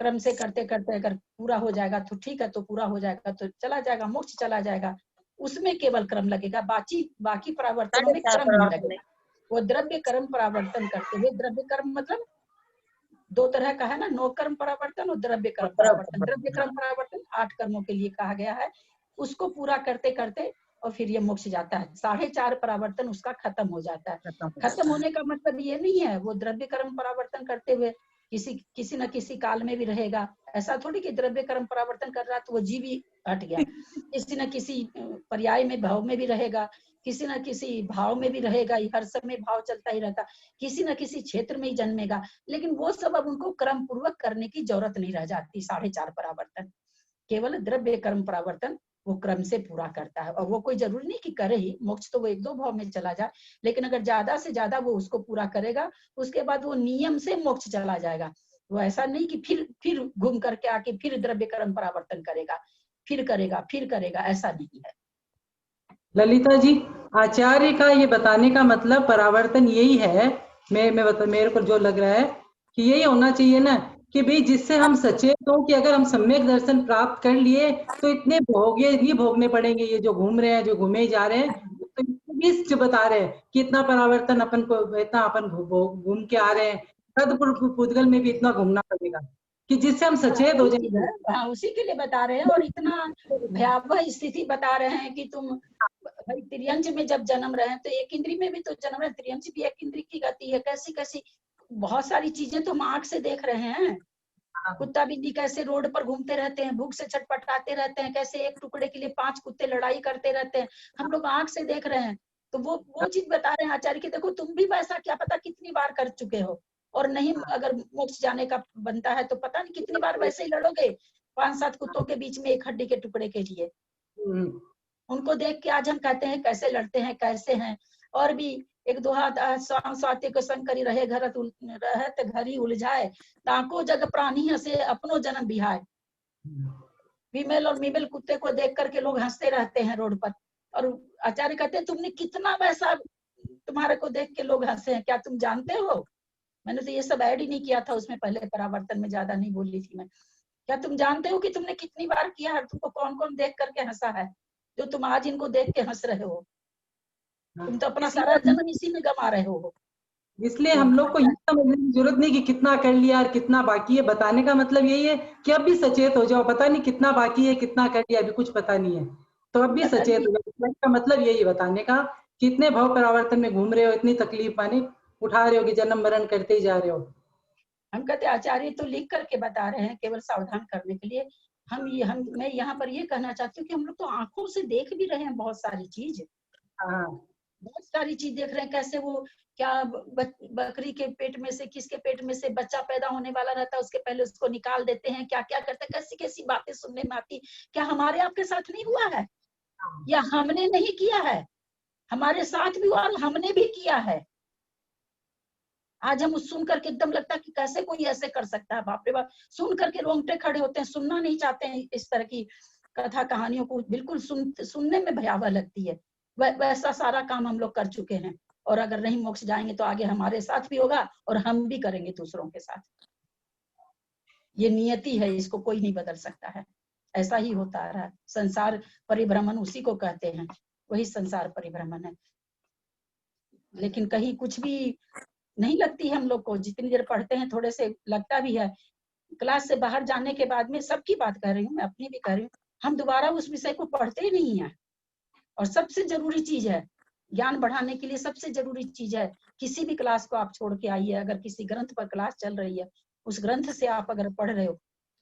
क्रम से करते करते अगर पूरा हो जाएगा तो ठीक है, तो पूरा हो जाएगा तो चला जाएगा, मोक्ष चला जाएगा, उसमें केवल क्रम लगेगा, बाकी परावर्तनों में क्रम नहीं लगेगा। वो द्रव्य कर्म परावर्तन करते हुए, द्रव्य कर्म मतलब 2 तरह का है ना, नो कर्म परावर्तन और द्रव्य कर्म परावर्तन। द्रव्य कर्म परावर्तन 8 कर्मों के लिए कहा गया है, उसको पूरा करते करते और फिर ये मोक्ष जाता है, 4.5 परावर्तन उसका खत्म हो जाता है। खत्म होने का मतलब ये नहीं है वो द्रव्य कर्म परावर्तन करते हुए किसी न किसी काल में भी रहेगा, ऐसा थोड़ी कि द्रव्य कर्म परावर्तन कर रहा तो वो जीव ही हट गया, किसी न किसी पर्याय में भाव में भी रहेगा, किसी न किसी भाव में भी रहेगा, हर समय भाव चलता ही रहता, किसी न किसी क्षेत्र में ही जन्मेगा, लेकिन वो सब अब उनको क्रम पूर्वक करने की जरूरत नहीं रह जाती। 4.5 परावर्तन केवल द्रव्य कर्म परावर्तन वो क्रम से पूरा करता है, और वो कोई जरूरी नहीं कि करे ही, मोक्ष तो वो 1-2 भाव में चला जाए, लेकिन अगर ज्यादा से ज्यादा वो उसको पूरा करेगा उसके बाद वो नियम से मोक्ष चला जाएगा। वो ऐसा नहीं कि फिर घूम करके आके फिर द्रव्य कर्म परावर्तन करेगा, फिर करेगा, ऐसा नहीं है। ललिता जी, आचार्य का ये बताने का मतलब परावर्तन यही है, मेरे को जो लग रहा है कि यही होना चाहिए ना कि भाई जिससे हम सचेत हो कि अगर हम सम्यक दर्शन प्राप्त कर लिए तो इतने भोगे नहीं भोगने पड़ेंगे, ये जो घूम रहे हैं जो घूमे जा रहे हैं तो जो बता रहे हैं कि इतना परावर्तन अपन को, इतना अपन घूम के आ रहे हैं, अर्धपुद्गल में भी इतना घूमना पड़ेगा कि जिससे हम सचेत हो जाएंगे। हाँ, उसी के लिए बता रहे हैं, और इतना भयावह स्थिति बता रहे हैं कि तुम भाई त्रियंज में जब जन्म रहे हैं तो एक इंद्री में भी तो जन्म रहे, त्रियंज भी एक इंद्री की गति है, कैसी बहुत सारी चीजें तो हम आंख से देख रहे हैं। कुत्ता बिल्ली कैसे रोड पर घूमते रहते हैं, भूख से छटपटाते रहते हैं, कैसे एक टुकड़े के लिए 5 कुत्ते लड़ाई करते रहते हैं, हम लोग आंख से देख रहे हैं। तो वो चीज बता रहे हैं आचार्य की, देखो तुम भी वैसा क्या पता कितनी बार कर चुके हो, और नहीं अगर मोक्ष जाने का बनता है तो पता नहीं कितनी बार वैसे ही लड़ोगे 5-7 कुत्तों के बीच में एक हड्डी के टुकड़े के लिए। उनको देख के आज हम कहते हैं कैसे लड़ते हैं, कैसे हैं। और भी 1-2 स्वाति को संग करी रहे रहत घरी उलझाए, ताको जग प्राणी हंसे अपनो जन्म बिहाय। फीमेल और मीमेल कुत्ते को देख करके लोग हंसते रहते हैं रोड पर, और आचार्य कहते हैं तुमने कितना वैसा तुम्हारे को देख के लोग हंसे हैं, क्या तुम जानते हो? मैंने तो ये सब ऐड ही नहीं किया था उसमें, पहले परावर्तन में ज्यादा नहीं बोली थी मैं। क्या तुम जानते हो कि तुमने कितनी बार किया है? तुमको कौन कौन देख करके हंसा है, जो तुम आज इनको देख के हंस रहे हो? तुम तो अपना सारा जन्म इसी में गंवा रहे हो। इसलिए हम लोग को ये समझने की जरूरत नहीं कि कितना कर लिया और कितना बाकी है। बताने का मतलब यही है कि अब भी सचेत हो जाओ, पता नहीं कितना बाकी है, कितना कर लिया, अभी कुछ पता नहीं है, तो अब भी सचेत हो जाओ। इसका मतलब यही बताने का, कितने भाव परावर्तन में घूम रहे हो, इतनी तकलीफ मानी उठा रहे हो कि जन्म मरण करते ही जा रहे हो। हम कहते आचार्य तो लिख करके बता रहे हैं केवल सावधान करने के लिए। मैं यहाँ पर ये कहना चाहती हूँ कि हम लोग तो आंखों से देख भी रहे हैं बहुत सारी चीज, बहुत सारी चीज देख रहे हैं। कैसे वो क्या बकरी के पेट में से, किसके पेट में से बच्चा पैदा होने वाला रहता है, उसके पहले उसको निकाल देते हैं, क्या क्या करते हैं, कैसी कैसी बातें सुनने में आती। क्या हमारे आपके साथ नहीं हुआ है? या हमने नहीं किया है? हमारे साथ भी हुआ और हमने भी किया है। आज हम सुन करके एकदम लगता है कि कैसे कोई ऐसे कर सकता है, बाप रे बाप। सुन करके रोंगटे खड़े होते हैं, सुनना नहीं चाहते हैं इस तरह की कथा कहानियों को, बिल्कुल सुनने में भयावह लगती है। वैसा सारा काम हम लोग कर चुके हैं, और अगर नहीं मोक्ष जाएंगे तो आगे हमारे साथ भी होगा और हम भी करेंगे दूसरों के साथ। ये नियति है, इसको कोई नहीं बदल सकता है, ऐसा ही होता आ रहा है। संसार परिभ्रमण उसी को कहते हैं, वही संसार परिभ्रमण है। लेकिन कहीं कुछ भी नहीं लगती है हम लोग को। जितनी देर पढ़ते हैं थोड़े से लगता भी है, क्लास से बाहर जाने के बाद में, सबकी बात कर रही हूँ, मैं अपनी भी कर रही हूँ, हम दोबारा उस विषय को पढ़ते ही नहीं है। और सबसे जरूरी चीज है, ज्ञान बढ़ाने के लिए सबसे जरूरी चीज है, किसी भी क्लास को आप छोड़ के आइए, अगर किसी ग्रंथ पर क्लास चल रही है, उस ग्रंथ से आप अगर पढ़ रहे हो,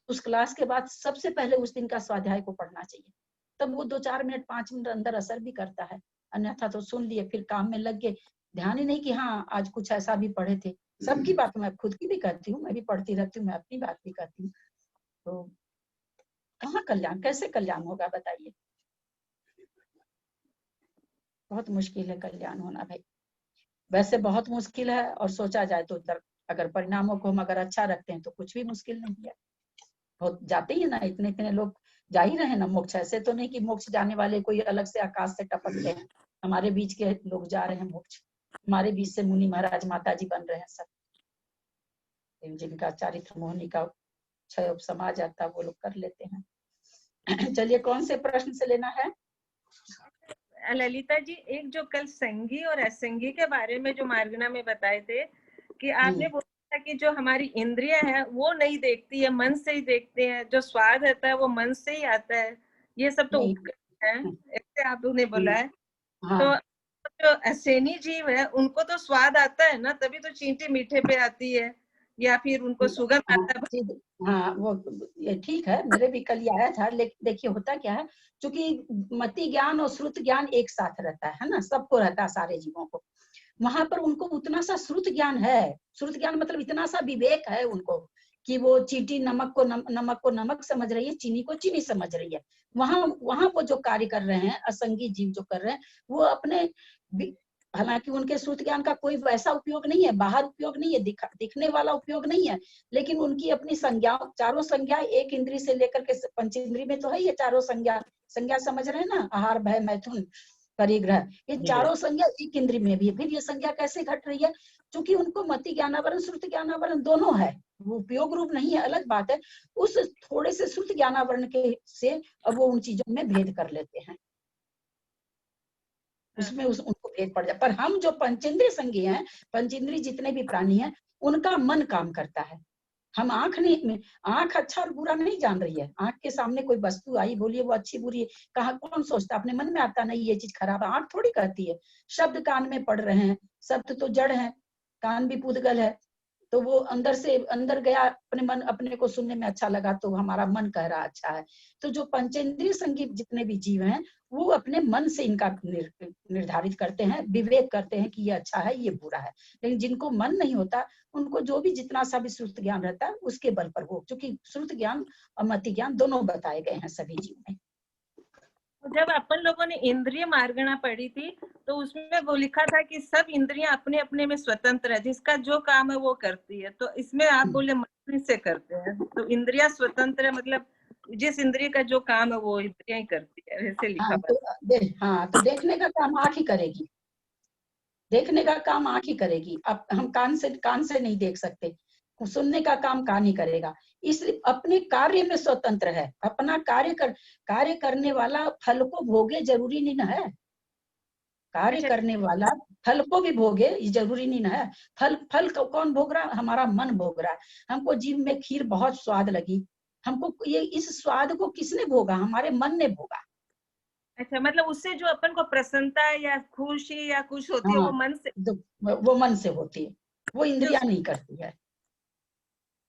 उस क्लास के बाद सबसे पहले उस दिन का स्वाध्याय को पढ़ना चाहिए। तब वो 2-4 मिनट 5 मिनट अंदर असर भी करता है। अन्यथा तो सुन लिए, फिर काम में लग गए, ध्यान ही नहीं कि हाँ आज कुछ ऐसा भी पढ़े थे। सबकी बात मैं खुद की भी करती हूँ, मैं भी पढ़ती रहती हूँ, मैं अपनी बात भी करती हूँ। तो कहाँ कल्याण, कैसे कल्याण होगा बताइए? बहुत मुश्किल है कल्याण होना भाई, वैसे बहुत मुश्किल है। और सोचा जाए तो अगर परिणामों को हम अगर अच्छा रखते हैं तो कुछ भी मुश्किल नहीं है। बहुत जाते ही ना, इतने इतने लोग जा ही रहे ना मोक्ष। ऐसे तो नहीं कि मोक्ष जाने वाले कोई अलग से आकाश से टपकते हैं, हमारे बीच के लोग जा रहे हैं मोक्ष। हमारे बीच से मुनि महाराज माता जी बन रहे हैं सब, जिनका चारित्र मोहनी का क्षय समा जाता वो लोग कर लेते हैं। चलिए कौन से प्रश्न से लेना है? ललिता जी, एक जो कल संगी और असंगी के बारे में जो मार्गना में बताए थे कि आपने बोला था कि जो हमारी इंद्रियां है वो नहीं देखती है, मन से ही देखते हैं, जो स्वाद आता है वो मन से ही आता है, ये सब तो उपकरण है, ऐसे आपने बोला है। तो जो असैनी जीव है उनको तो स्वाद आता है ना, तभी तो चींटी मीठे पे आती है, या फिर उनको सुगंध आता है। हाँ वो ये ठीक है, मेरे भी कल ये आया था। लेकिन देखिए होता क्या है, क्योंकि मति ज्ञान और श्रुत ज्ञान एक साथ रहता है ना, सबको रहता है, सारे जीवों को। वहां पर उनको उतना सा श्रुत ज्ञान है, श्रुत ज्ञान मतलब इतना सा विवेक है उनको कि वो चींटी नमक को नमक समझ रही है, चीनी को चीनी समझ रही है। वहां वो जो कार्य कर रहे हैं, असंगी जीव जो कर रहे हैं, वो अपने, हालांकि उनके श्रुत ज्ञान का कोई वैसा उपयोग नहीं है, बाहर उपयोग नहीं है, दिखने वाला उपयोग नहीं है, लेकिन उनकी अपनी संज्ञा, चारों संज्ञा एक इंद्री से लेकर के पंचेंद्री में तो है ये चारों संज्ञा समझ रहे हैं ना, आहार भय मैथुन परिग्रह, ये चारों संज्ञा एक इंद्री में भी है। फिर ये संज्ञा कैसे घट रही है? क्योंकि उनको मति ज्ञानावरण श्रुत ज्ञानावरण दोनों है, वो उपयोग रूप नहीं है, अलग बात है। उस थोड़े से श्रुत ज्ञानावरण के से अब वो उन चीजों में भेद कर लेते हैं, उसमें उनको भेद पड़ जाए। पर हम जो पंचेंद्रिय संगी हैं, पंचेंद्रिय जितने भी प्राणी हैं, उनका मन काम करता है। हम आंख अच्छा और बुरा नहीं जान रही है। आंख के सामने कोई वस्तु आई, बोलिए वो अच्छी बुरी है, कहाँ कौन सोचता, अपने मन में आता नहीं ये चीज खराब है, आंख थोड़ी कहती है। शब्द कान में पड़ रहे हैं, शब्द तो जड़ है, कान भी पूतगल है, तो वो अंदर से अंदर गया, अपने मन, अपने को सुनने में अच्छा लगा तो हमारा मन कह रहा अच्छा है। तो जो पंचेंद्रिय संगीत जितने भी जीव हैं, वो अपने मन से इनका निर्धारित करते हैं, विवेक करते हैं कि ये अच्छा है ये बुरा है। लेकिन जिनको मन नहीं होता, उनको जो भी जितना सा भी श्रुत ज्ञान रहता है उसके बल पर वो, क्योंकि श्रुत ज्ञान और मति ज्ञान दोनों बताए गए हैं सभी जीव में। जब अपन लोगों ने इंद्रिय मार्गणा पढ़ी थी तो उसमें वो लिखा था कि सब इंद्रियां अपने अपने में स्वतंत्र है, जिसका जो काम है वो करती है। तो इसमें आप बोले मन से करते हैं, तो इंद्रियां स्वतंत्र है, मतलब जिस इंद्रिय का जो काम है वो इंद्रियां ही करती है, वैसे लिखा। तो देखने का काम आँख ही करेगी, देखने का काम आंख ही करेगी। अब हम कान से नहीं देख सकते, सुनने का काम कान ही करेगा। इसलिए अपने कार्य में स्वतंत्र है, अपना कार्य करने वाला फल को भोगे जरूरी नहीं ना है। कार्य करने वाला फल को भी भोगे ये जरूरी नहीं ना है। फल को कौन भोग रहा? हमारा मन भोग रहा है। हमको जीभ में खीर बहुत स्वाद लगी, हमको ये इस स्वाद को किसने भोगा? हमारे मन ने भोगा। अच्छा, मतलब उससे जो अपन को प्रसन्नता या खुशी या खुश होती है वो मन से, वो मन से होती है, वो इंद्रियां नहीं करती है।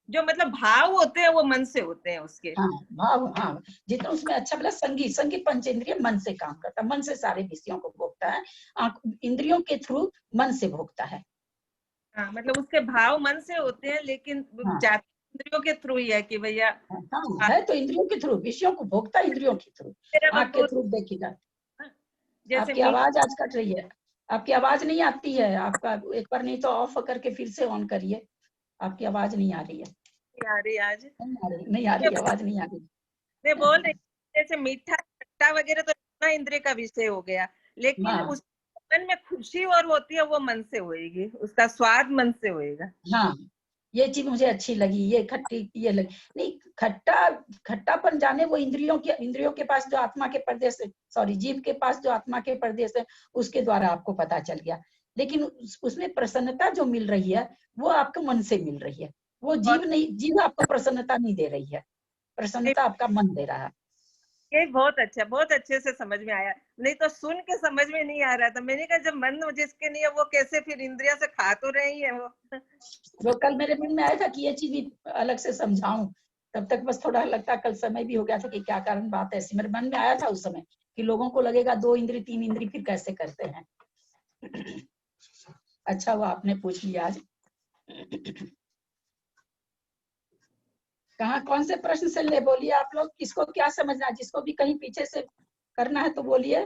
जो मतलब भाव होते हैं वो मन से होते हैं उसके। हाँ भाव, हाँ जितना उसमें अच्छा बोला। संगीत पंचेंद्रिय मन से काम करता है, मन से सारे विषयों को भोगता है, इंद्रियों के थ्रू मन से भोगता है। हाँ, मतलब उसके भाव मन से होते हैं, लेकिन जाति इंद्रियों के थ्रू ही है कि भैया है तो इंद्रियों के थ्रू, विषयों को भोगता इंद्रियों के थ्रू, आँख के थ्रू देखेगा। आपकी आवाज आज कट रही है, आपकी आवाज नहीं आती है। आपका एक बार नहीं तो ऑफ करके फिर से ऑन करिए, आपकी आवाज नहीं आ रही है। आज नहीं आ रही, आवाज नहीं आ रही। मैं बोल रही जैसे मीठा खट्टा वगैरह तो इंद्रिय का विषय हो गया, लेकिन उस मन में खुशी और होती है वो मन से होएगी, उसका स्वाद मन से होएगा। हाँ, ये चीज मुझे अच्छी लगी, ये खट्टी ये लगी नहीं। खट्टापन जाने वो इंद्रियों के पास जो आत्मा के पर्दे से, सॉरी जीव के पास जो आत्मा के पर्दे से, उसके द्वारा आपको पता चल गया। लेकिन उसमें प्रसन्नता जो मिल रही है वो आपको मन से मिल रही है। वो जीव आपको प्रसन्नता नहीं दे रही है, प्रसन्नता आपका मन दे रहा है। ये बहुत अच्छा, बहुत अच्छे से समझ में आया, नहीं तो सुन के समझ में नहीं आ रहा था। मैंने कहा जब मन जिसके नहीं है वो कैसे फिर इंद्रिया से खा तो रही है वो कल मेरे मन में आया था कि ये चीज भी अलग से समझाऊं, तब तक बस थोड़ा लगता कल समय भी हो गया था कि क्या कारण बात ऐसी मेरे मन में आया था उस समय कि लोगों को लगेगा 2 इंद्री 3 इंद्री फिर कैसे करते हैं। अच्छा वो आपने पूछ लिया आज। कहाँ कौन से प्रश्न से ले बोलिए आप लोग, किसको क्या समझना है? जिसको भी कहीं पीछे से करना है तो बोलिए।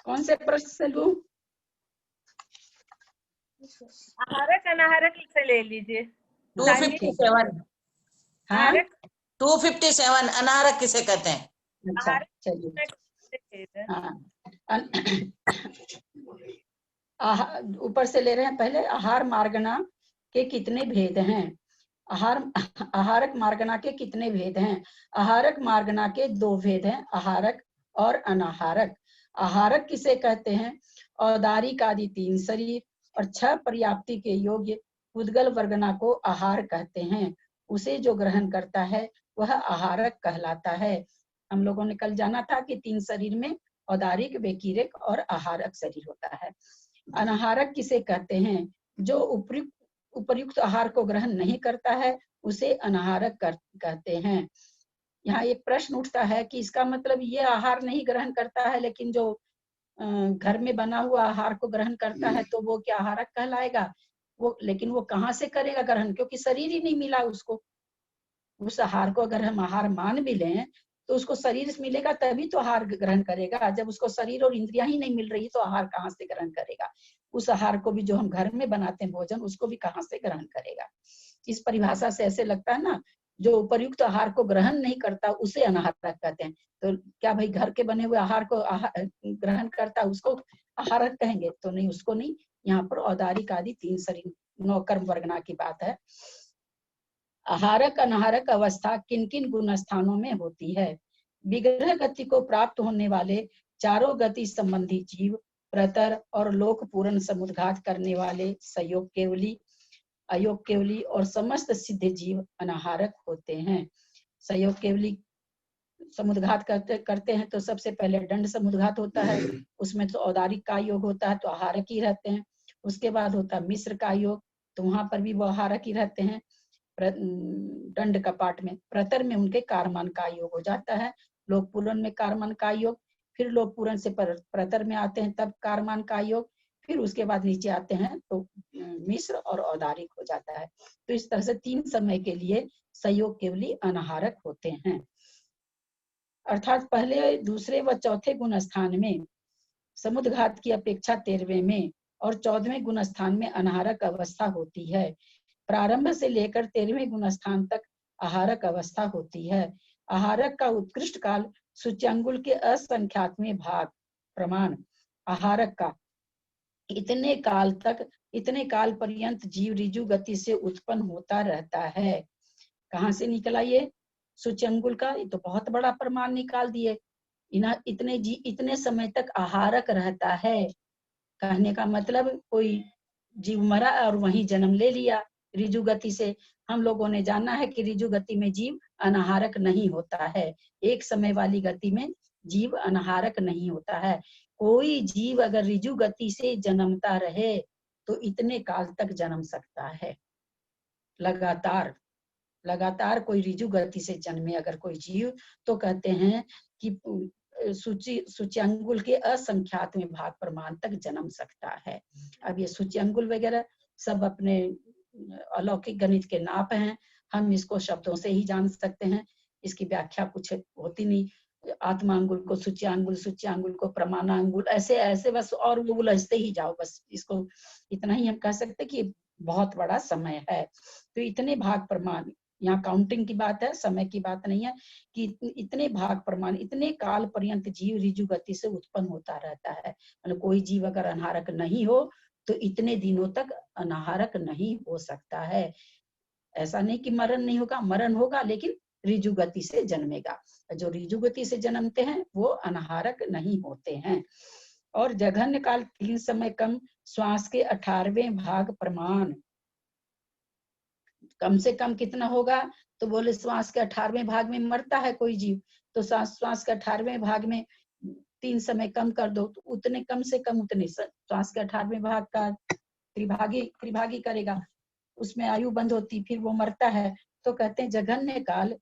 कौन से प्रश्न से लूं? आहारक अनाहारक से ले लीजिए। 257। हाँ 257 अनाहारक किसे कहते हैं? अच्छा चलिए। हाँ ऊपर से ले रहे हैं पहले। आहार मार्गना के कितने भेद हैं? आहारक मार्गना के कितने भेद हैं? आहारक मार्गना के 2 भेद हैं, आहारक और अनाहारक। आहारक किसे कहते हैं? औदारिक आदि 3 शरीर और 6 पर्याप्ति के योग्य उद्गल वर्गना को आहार कहते हैं। उसे जो ग्रहण करता है वह आहारक कहलाता है। हम लोगों ने कल जाना था कि 3 शरीर में औदारिक, वेकीरिक और आहारक शरीर होता है। अनाहारक किसे कहते हैं? जो उपर्युक्त आहार को ग्रहण नहीं करता है उसे अनाहारक कहते हैं। यहाँ एक प्रश्न उठता है कि इसका मतलब ये आहार नहीं ग्रहण करता है लेकिन जो घर में बना हुआ आहार को ग्रहण करता है तो वो क्या आहारक कहलाएगा? लेकिन वो कहाँ से करेगा ग्रहण, क्योंकि शरीर ही नहीं मिला उसको। उस आहार को अगर हम आहार मान भी लें तो उसको शरीर से मिलेगा तभी तो आहार ग्रहण करेगा। जब उसको शरीर और इंद्रियां ही नहीं मिल रही तो आहार कहाँ से ग्रहण करेगा? उस आहार को भी जो हम घर में बनाते हैं भोजन, उसको भी कहाँ से ग्रहण करेगा? इस परिभाषा से ऐसे लगता है ना, जो उपयुक्त आहार को ग्रहण नहीं करता उसे अनाहारक कहते हैं। तो क्या भाई घर के बने हुए आहार को ग्रहण करता उसको आहारक कहेंगे? तो नहीं, उसको नहीं। यहाँ पर औदारिक आदि 3 शरीर 9 कर्म वर्गना की बात है। आहारक अनाहारक अवस्था किन किन गुण स्थानों में होती है? विग्रह गति को प्राप्त होने वाले चारों गति संबंधी जीव, प्रतर और लोक पूर्ण समुद्घात करने वाले संयोग केवली, अयोग केवली और समस्त सिद्ध जीव अनाहारक होते हैं। संयोग केवली समुद्घात करते हैं तो सबसे पहले दंड समुद्घात होता है, उसमें तो औदारिक का योग होता है तो आहारक ही रहते हैं। उसके बाद होता है मिश्र का योग, तो वहां पर भी वो आहारक ही रहते हैं। दंड कपाट में प्रतर में उनके कारमान का योग हो जाता है, लोक पूर्ण में कारमान का योग, फिर लोक पूर्ण से प्रतर में आते हैं तब कारमान का योग, फिर उसके बाद नीचे आते हैं तो मिश्र और औदारिक हो जाता है। तो इस तरह से 3 समय के लिए संयोग केवली अनाहारक होते हैं। अर्थात पहले, दूसरे व चौथे गुण स्थान में समुद्घात की अपेक्षा 13वें में और 14वें गुण स्थान में अनाहारक अवस्था होती है। प्रारंभ से लेकर 13वें गुण स्थान तक आहारक अवस्था होती है। आहारक का उत्कृष्ट काल सूच्यंगुल के असंख्यातवें भाग प्रमाण आहारक का इतने काल पर्यंत जीव ऋजु गति से उत्पन्न होता रहता है। कहाँ से निकला ये सूच्यंगुल का? ये तो बहुत बड़ा प्रमाण निकाल दिए। इतने समय तक आहारक रहता है, कहने का मतलब कोई जीव मरा और वहीं जन्म ले लिया ऋजु गति से। हम लोगों ने जाना है कि ऋजु गति में जीव अनाहारक नहीं होता है, एक समय वाली गति में जीव अनाहारक नहीं होता है। कोई जीव अगर ऋजु गति से जन्मता रहे तो इतने काल तक जन्म सकता है। लगातार कोई ऋजु गति से जन्मे अगर कोई जीव तो कहते हैं कि सूच्यंगुल के असंख्यातवें भाग प्रमाण तक जन्म सकता है। अब ये सूच्यंगुल वगैरह सब अपने अलौकिक गणित के नाप हैं, हम इसको शब्दों से ही जान सकते हैं, इसकी व्याख्या कुछ होती नहीं। आत्मांगुल को सूच्यांगुल, सूच्यांगुल को प्रमाणांगुल, ऐसे ऐसे बस और वो उलझते ही जाओ। बस इसको इतना ही हम कह सकते कि बहुत बड़ा समय है। तो इतने भाग प्रमाण, यहाँ काउंटिंग की बात है, समय की बात नहीं है, कि इतने भाग प्रमाण इतने काल पर्यंत जीव ऋजु गति से उत्पन्न होता रहता है। मतलब कोई जीव अगर अनाहारक नहीं हो तो इतने दिनों तक अनाहारक नहीं हो सकता है। ऐसा नहीं कि मरण नहीं होगा, मरण होगा लेकिन ऋजु गति से जन्मेगा। जो ऋजु गति से जन्मते हैं वो अनाहारक नहीं होते हैं। और जघन्य काल 3 समय कम श्वास के 18वें भाग प्रमाण, कम से कम कितना होगा? तो बोले श्वास के 18वें भाग में मरता है कोई जीव, तो श्वास के 18वें भाग में 3 समय कम कर दो तो उतने कम से कम उतने श्वास के 18वें भाग का त्रिभागी करेगा, उसमें आयु बंद होती, फिर वो मरता है। तो कहते हैं जघन्य काल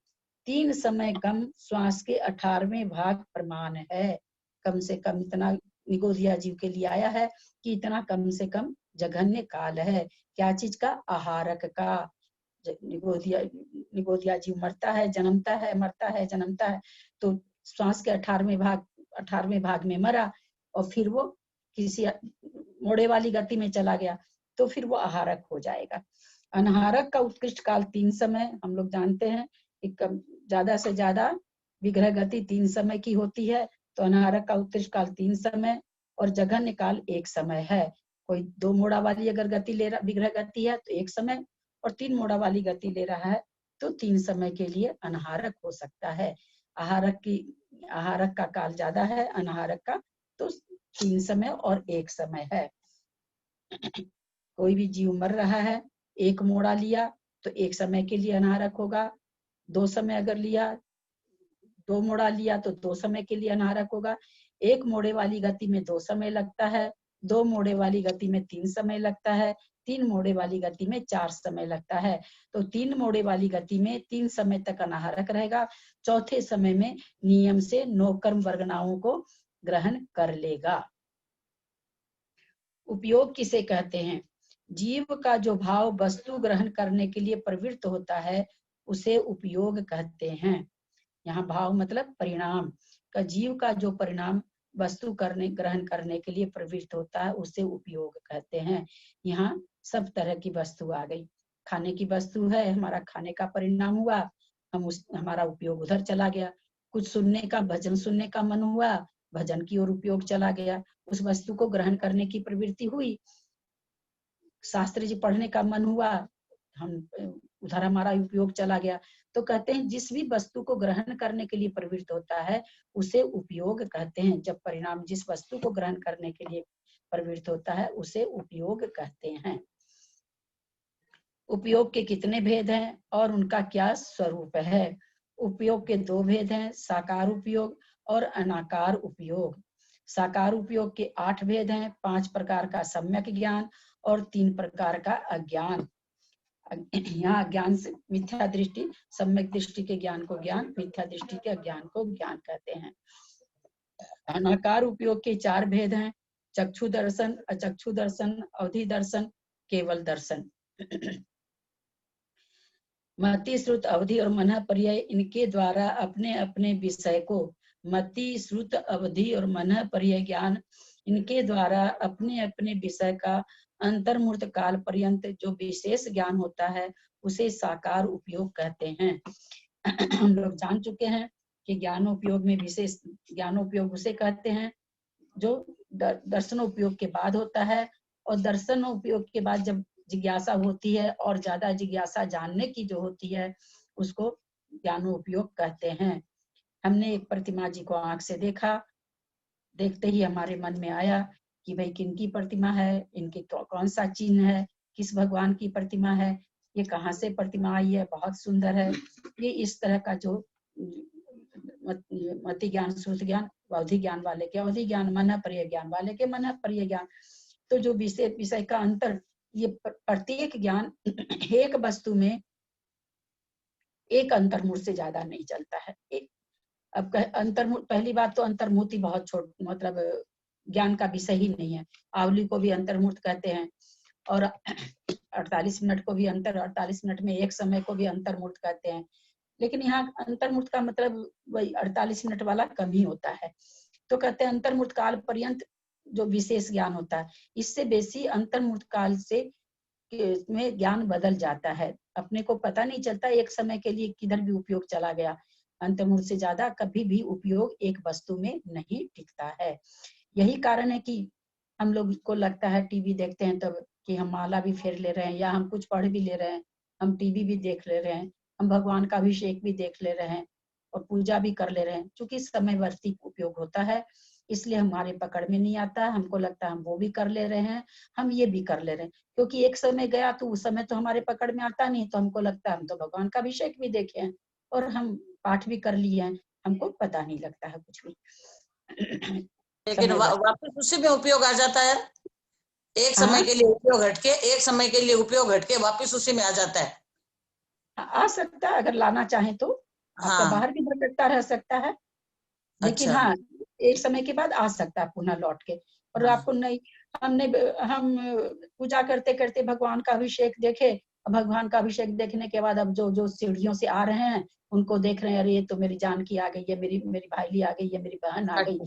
3 समय कम श्वास के 18वें भाग प्रमाण है। कम से कम इतना निगोदिया जीव के लिए आया है कि इतना कम से कम जघन्य काल है। क्या चीज का? आहारक का। निगोदिया जीव मरता है, जन्मता है, मरता है, जन्मता है, तो श्वास के 18वें भाग में मरा और फिर वो किसी मोड़े वाली गति में चला गया तो फिर वो आहारक हो जाएगा। अनाहारक का उत्कृष्ट काल 3 समय, हम लोग जानते हैं ज्यादा से ज्यादा विग्रह गति 3 समय की होती है, तो अनाहारक का उत्कृष्ट काल 3 समय और जघन्य काल 1 समय है। कोई 2 मोड़ा वाली अगर गति ले रहा, विग्रह गति है तो 1 समय, और 3 मोड़ा वाली गति ले रहा है तो 3 समय के लिए अनाहारक हो सकता है। आहारक का काल ज्यादा है, अनाहारक का तो 3 समय और 1 समय है। कोई भी जीव मर रहा है, 1 मोड़ा लिया तो 1 समय के लिए अनाहारक होगा, 2 समय अगर लिया, 2 मोड़ा लिया तो 2 समय के लिए अनाहारक होगा। 1 मोड़े वाली गति में 2 समय लगता है, 2 मोड़े वाली गति में 3 समय लगता है, 3 मोड़े वाली गति में 4 समय लगता है। तो 3 मोड़े वाली गति में 3 समय तक अनाहारक रहेगा, चौथे समय में नियम से 9 कर्म वर्गनाओं को ग्रहण कर लेगा। उपयोग किसे कहते हैं? जीव का जो भाव वस्तु ग्रहण करने के लिए प्रवृत्त होता है उसे उपयोग कहते हैं। यहाँ भाव मतलब परिणाम का, जीव का जो परिणाम वस्तु ग्रहण करने के लिए प्रवृत्त होता है उसे उपयोग कहते हैं। यहाँ सब तरह की वस्तु आ गई, खाने की वस्तु है, हमारा खाने का परिणाम हुआ, हमारा उपयोग उधर चला गया। कुछ सुनने का, भजन सुनने का मन हुआ, भजन की ओर उपयोग चला गया, उस वस्तु को ग्रहण करने की प्रवृत्ति हुई। शास्त्र जी पढ़ने का मन हुआ, हम उधर हमारा उपयोग चला गया। तो कहते हैं जिस भी वस्तु को ग्रहण करने के लिए प्रवृत्त होता है उसे उपयोग कहते हैं। जब परिणाम जिस वस्तु को ग्रहण करने के लिए प्रवृत्त होता है उसे उपयोग कहते हैं। उपयोग के कितने भेद हैं और उनका क्या स्वरूप है? उपयोग के 2 भेद हैं, साकार उपयोग और अनाकार उपयोग। साकार उपयोग के 8 भेद हैं, 5 प्रकार का सम्यक ज्ञान और 3 प्रकार का अज्ञान। यहाँ ज्ञान से मिथ्या दृष्टि, सम्यक दृष्टि के ज्ञान को ज्ञान, मिथ्या दृष्टि के अज्ञान को ज्ञान कहते हैं। अनाकार उपयोग के 4 भेद हैं, चक्षु दर्शन, अचक्षु दर्शन, अवधि दर्शन, केवल दर्शन। मति, श्रुत, अवधि और मनः पर्याय, इनके द्वारा अपने अपने विषय को, मति, श्रुत, अवधि और मनः पर्याय ज्ञान, इनके द्वारा अपने अपने विषय का अंतर्मूर्त काल पर्यंत जो विशेष ज्ञान होता है उसे साकार उपयोग कहते हैं। हम लोग जान चुके हैं कि कि ज्ञानोपयोग में विशेष ज्ञानोपयोग उसे कहते हैं जो दर्शनोपयोग के बाद होता है, और दर्शनोपयोग के बाद जब जिज्ञासा होती है और ज्यादा जिज्ञासा जानने की जो होती है उसको ज्ञानोपयोग कहते हैं। हमने एक प्रतिमा जी को आंख से देखा, देखते ही हमारे मन में आया कि भाई किनकी प्रतिमा है, इनके कौन सा चिन्ह है, किस भगवान की प्रतिमा है, ये कहाँ से प्रतिमा आई है, बहुत सुंदर है। ये इस तरह का जो मति ज्ञान, श्रुति ज्ञान, अवधि ज्ञान वाले के अवधि ज्ञान, मन पर्य ज्ञान वाले के मन पर्य ज्ञान। तो जो विषय का अंतर, ये प्रत्येक ज्ञान एक वस्तु में एक अंतर्मुख से ज्यादा नहीं चलता है। अब अंतर्मुख, पहली बात तो अंतर्मुखी बहुत छोट, मतलब ज्ञान का विषय ही नहीं है। आवली को भी अंतर्मुख कहते हैं, और 48 मिनट को भी 48 मिनट में एक समय को भी अंतर्मुख कहते हैं। लेकिन यहाँ अंतर्मुख का मतलब वही 48 मिनट वाला कम ही होता है। तो कहते हैं अंतर्मुख काल पर्यंत जो विशेष ज्ञान होता है, इससे बेसी अंतर्मुख काल से में ज्ञान बदल जाता है। अपने को पता नहीं चलता एक समय के लिए किधर भी उपयोग चला गया। अंतर्मुख से ज्यादा कभी भी उपयोग एक वस्तु में नहीं टिकता है। यही कारण है कि हम लोग को लगता है टीवी देखते हैं तब कि हम माला भी फेर ले रहे हैं, या हम कुछ पढ़ भी ले रहे हैं, हम टीवी भी देख ले रहे हैं, हम भगवान का अभिषेक भी देख ले रहे हैं और पूजा भी कर ले रहे हैं। चूंकि समयवर्ती उपयोग होता है इसलिए हमारे पकड़ में नहीं आता है। हमको लगता है हम वो भी कर ले रहे हैं, हम ये भी कर ले रहे हैं, क्योंकि एक समय गया तो उस समय तो हमारे पकड़ में आता नहीं। तो हमको लगता है हम तो भगवान का अभिषेक भी देखे हैं और हम पाठ भी कर लिए हैं, हमको पता नहीं लगता है कुछ भी। लेकिन वापस उसी में उपयोग आ जाता है। एक समय के लिए उपयोग हटके, एक समय के लिए उपयोग हटके वापस उसी में आ जाता है। आ सकता है, अगर लाना चाहे तो आपका बाहर भी भटकता रह सकता है, लेकिन अच्छा। हाँ एक समय के बाद आ सकता है पुनः लौट के। और आपको नहीं, हम पूजा करते करते भगवान का अभिषेक देखे, भगवान का अभिषेक देखने के बाद अब जो सीढ़ियों से आ रहे हैं उनको देख रहे हैं, अरे ये तो मेरी जान की आ गई है, मेरी भाईली आ गई है, मेरी बहन आ गई।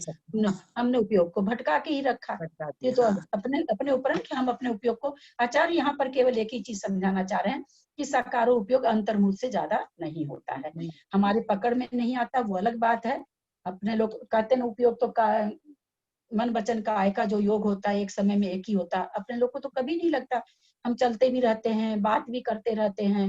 हमने उपयोग को भटका के ही रखा। ये तो अपने ऊपर है कि हम अपने उपयोग को, आचार्य यहाँ पर केवल एक ही चीज समझाना चाह रहे हैं कि साकारो उपयोग अंतर्मुख से ज्यादा नहीं होता है। हमारे पकड़ में नहीं आता वो अलग बात है। अपने लोग कहते हैं उपयोग तो मन वचन काया का जो योग होता है एक समय में एक ही होता है, अपने लोग को तो कभी नहीं लगता। हम चलते भी रहते हैं, बात भी करते रहते हैं,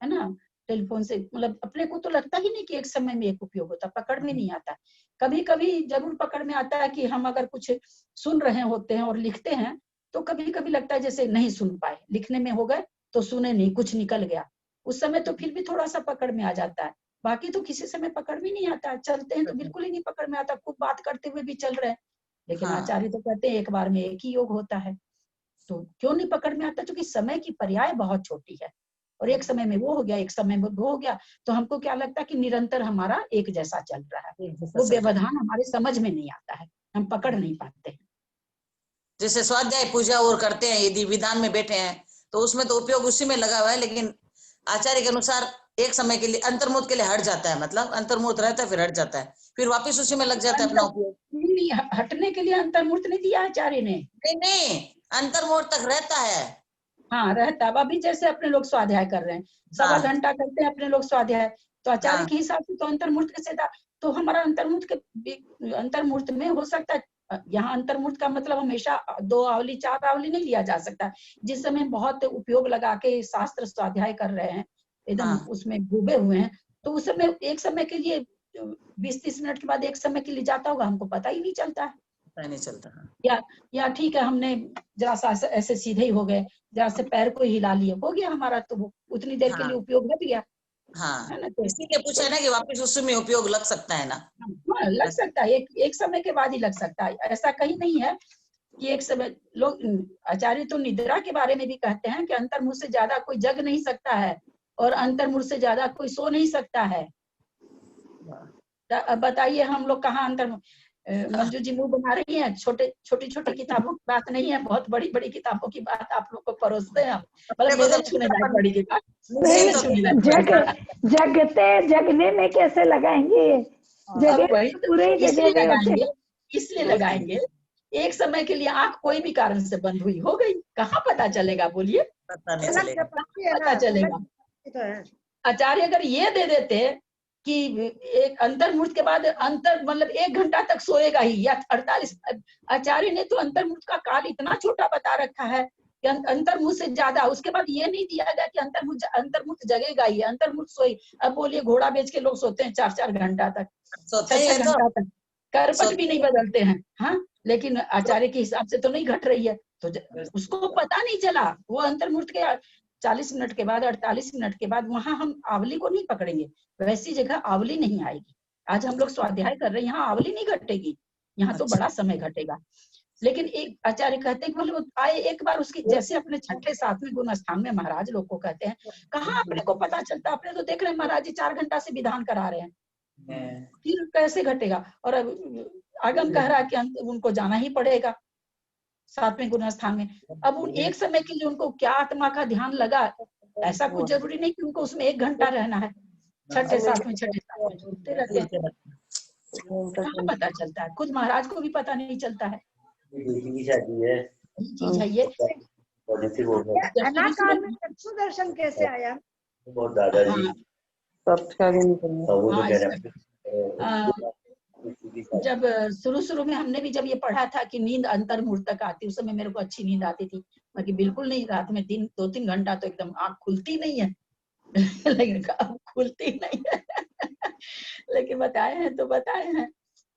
है ना, टेलीफोन से, मतलब अपने को तो लगता ही नहीं कि एक समय में एक उपयोग होता, पकड़ में नहीं आता। कभी कभी जरूर पकड़ में आता है कि हम अगर कुछ सुन रहे होते हैं और लिखते हैं तो कभी कभी लगता है जैसे नहीं सुन पाए, लिखने में हो गए तो सुने नहीं, कुछ निकल गया, उस समय तो फिर भी थोड़ा सा पकड़ में आ जाता है। बाकी तो किसी समय पकड़ में नहीं आता। चलते हैं तो बिल्कुल ही नहीं पकड़ में आता, खूब बात करते हुए भी चल रहे हैं, लेकिन आचार्य तो कहते हैं एक बार में एक ही योग होता है। तो क्यों नहीं पकड़ में आता? क्योंकि समय की पर्याय बहुत छोटी है, और एक समय में वो हो गया, एक समय में वो हो गया, तो हमको क्या लगता है कि निरंतर हमारा एक जैसा चल रहा है। वो व्यवधान हमारे समझ में नहीं आता है, हम पकड़ नहीं पाते हैं। जैसे स्वाध्याय पूजा और करते हैं, यदि विधान में बैठे हैं तो उसमें तो उपयोग उसी में लगा हुआ है, लेकिन आचार्य के अनुसार एक समय के लिए अंतर्मुख के लिए हट जाता है, मतलब अंतर्मुख रहता है फिर हट जाता है, फिर वापस उसी में लग जाता है अपना उपयोग। नहीं, हटने के लिए अंतर्मुख नहीं दिया आचार्य ने। नहीं, अंतर्मुख तक रहता है। हाँ रहता। अब अभी जैसे अपने लोग स्वाध्याय कर रहे हैं, 1.25 घंटा करते हैं अपने लोग स्वाध्याय, तो आचार्य के हिसाब से तो अंतर्मुख से था, तो हमारा अंतर्मुख में हो सकता है। यहाँ अंतर्मुख का मतलब हमेशा 2 आवली 4 आवली नहीं लिया जा सकता। जिस समय बहुत उपयोग लगा के शास्त्र स्वाध्याय कर रहे हैं, एकदम उसमें डूबे हुए हैं, तो उस समय एक समय के लिए 20-30 मिनट के बाद एक समय के लिए जाता होगा, हमको पता ही नहीं चलता है। पता नहीं चलता। या ठीक है, हमने जरा सा ऐसे सीधे ही हो गए, जरा से पैर को हिला लिए, हो गया हमारा, तो उतनी देर के लिए उपयोग घट गया। हाँ, इसीलिए पूछा ना कि वापस उसी में उपयोग लग सकता है ना। हाँ लग सकता है, एक समय के बाद ही लग सकता है। ऐसा कहीं नहीं है कि एक समय। लोग आचार्य तो निद्रा के बारे में भी कहते हैं कि अंतर्मुख से ज्यादा कोई जग नहीं सकता है और अंतर्मुख से ज्यादा कोई सो नहीं सकता है। अब बताइए हम लोग कहाँ अंतर्मुख। मंजू जी मुंह बना रही हैं, छोटी किताबों की बात नहीं है, बहुत बड़ी बड़ी किताबों की बात आप लोग को परोसते हैं। जगने में कैसे लगाएंगे? इसलिए लगाएंगे एक समय के लिए आंख कोई भी कारण से बंद हुई हो गई, कहाँ पता चलेगा? बोलिए, पता चलेगा। आचार्य अगर ये दे देते कि एक अंतर्मुहूर्त के बाद मतलब 1 घंटा तक सोएगा ही या 48। आचार्य ने तो अंतर्मुहूर्त का काल इतना छोटा बता रखा है कि अंतर्मुहूर्त से ज्यादा, उसके बाद ये नहीं दिया गया कि अंतर्मुहूर्त जगेगा ही, अंतर्मुहूर्त सोई। अब बोलिए घोड़ा बेच के लोग सोते हैं 4-4 घंटा तक, 6-6 घंटा तक, करपट भी नहीं बदलते हैं। हाँ, लेकिन आचार्य के हिसाब से तो नहीं घट रही है, तो उसको पता नहीं चला। वो अंतर्मुहूर्त के 40 मिनट के बाद, 48 मिनट के बाद वहां हम आवली को नहीं पकड़ेंगे, वैसी जगह आवली नहीं आएगी। आज हम लोग स्वाध्याय कर रहे हैं, यहाँ आवली नहीं घटेगी, यहाँ तो बड़ा समय घटेगा। लेकिन एक आचार्य कहते हैं कि मतलब आए एक बार उसकी, जैसे अपने 6ठे-7वें गुण स्थान में महाराज लोग को कहते हैं, कहाँ अपने को पता चलता, अपने तो देख रहे हैं महाराज जी 4 घंटा से विधान करा रहे हैं, फिर कैसे घटेगा। और अब आगम कह रहा है कि उनको जाना ही पड़ेगा 7वें गुण स्थान में। अब उन एक समय के लिए उनको क्या आत्मा का ध्यान लगा, ऐसा कुछ जरूरी नहीं कि उनको उसमें 1 घंटा रहना है। 6ठे-7वें छूटते रहते हैं, कहाँ पता चलता है, खुद महाराज को भी पता नहीं चलता है। चीज है ये। अनाकाल में चक्षु दर्शन कैसे आया? जब शुरू में हमने भी जब ये पढ़ा था कि नींद अंतर्मुहूर्त तक आती, उस समय मेरे को अच्छी नींद आती थी, बाकी बिल्कुल नहीं, रात में 2-3 घंटा तो एकदम आँख खुलती नहीं है लेकिन अब खुलती नहीं है लेकिन बताए हैं तो बताए हैं।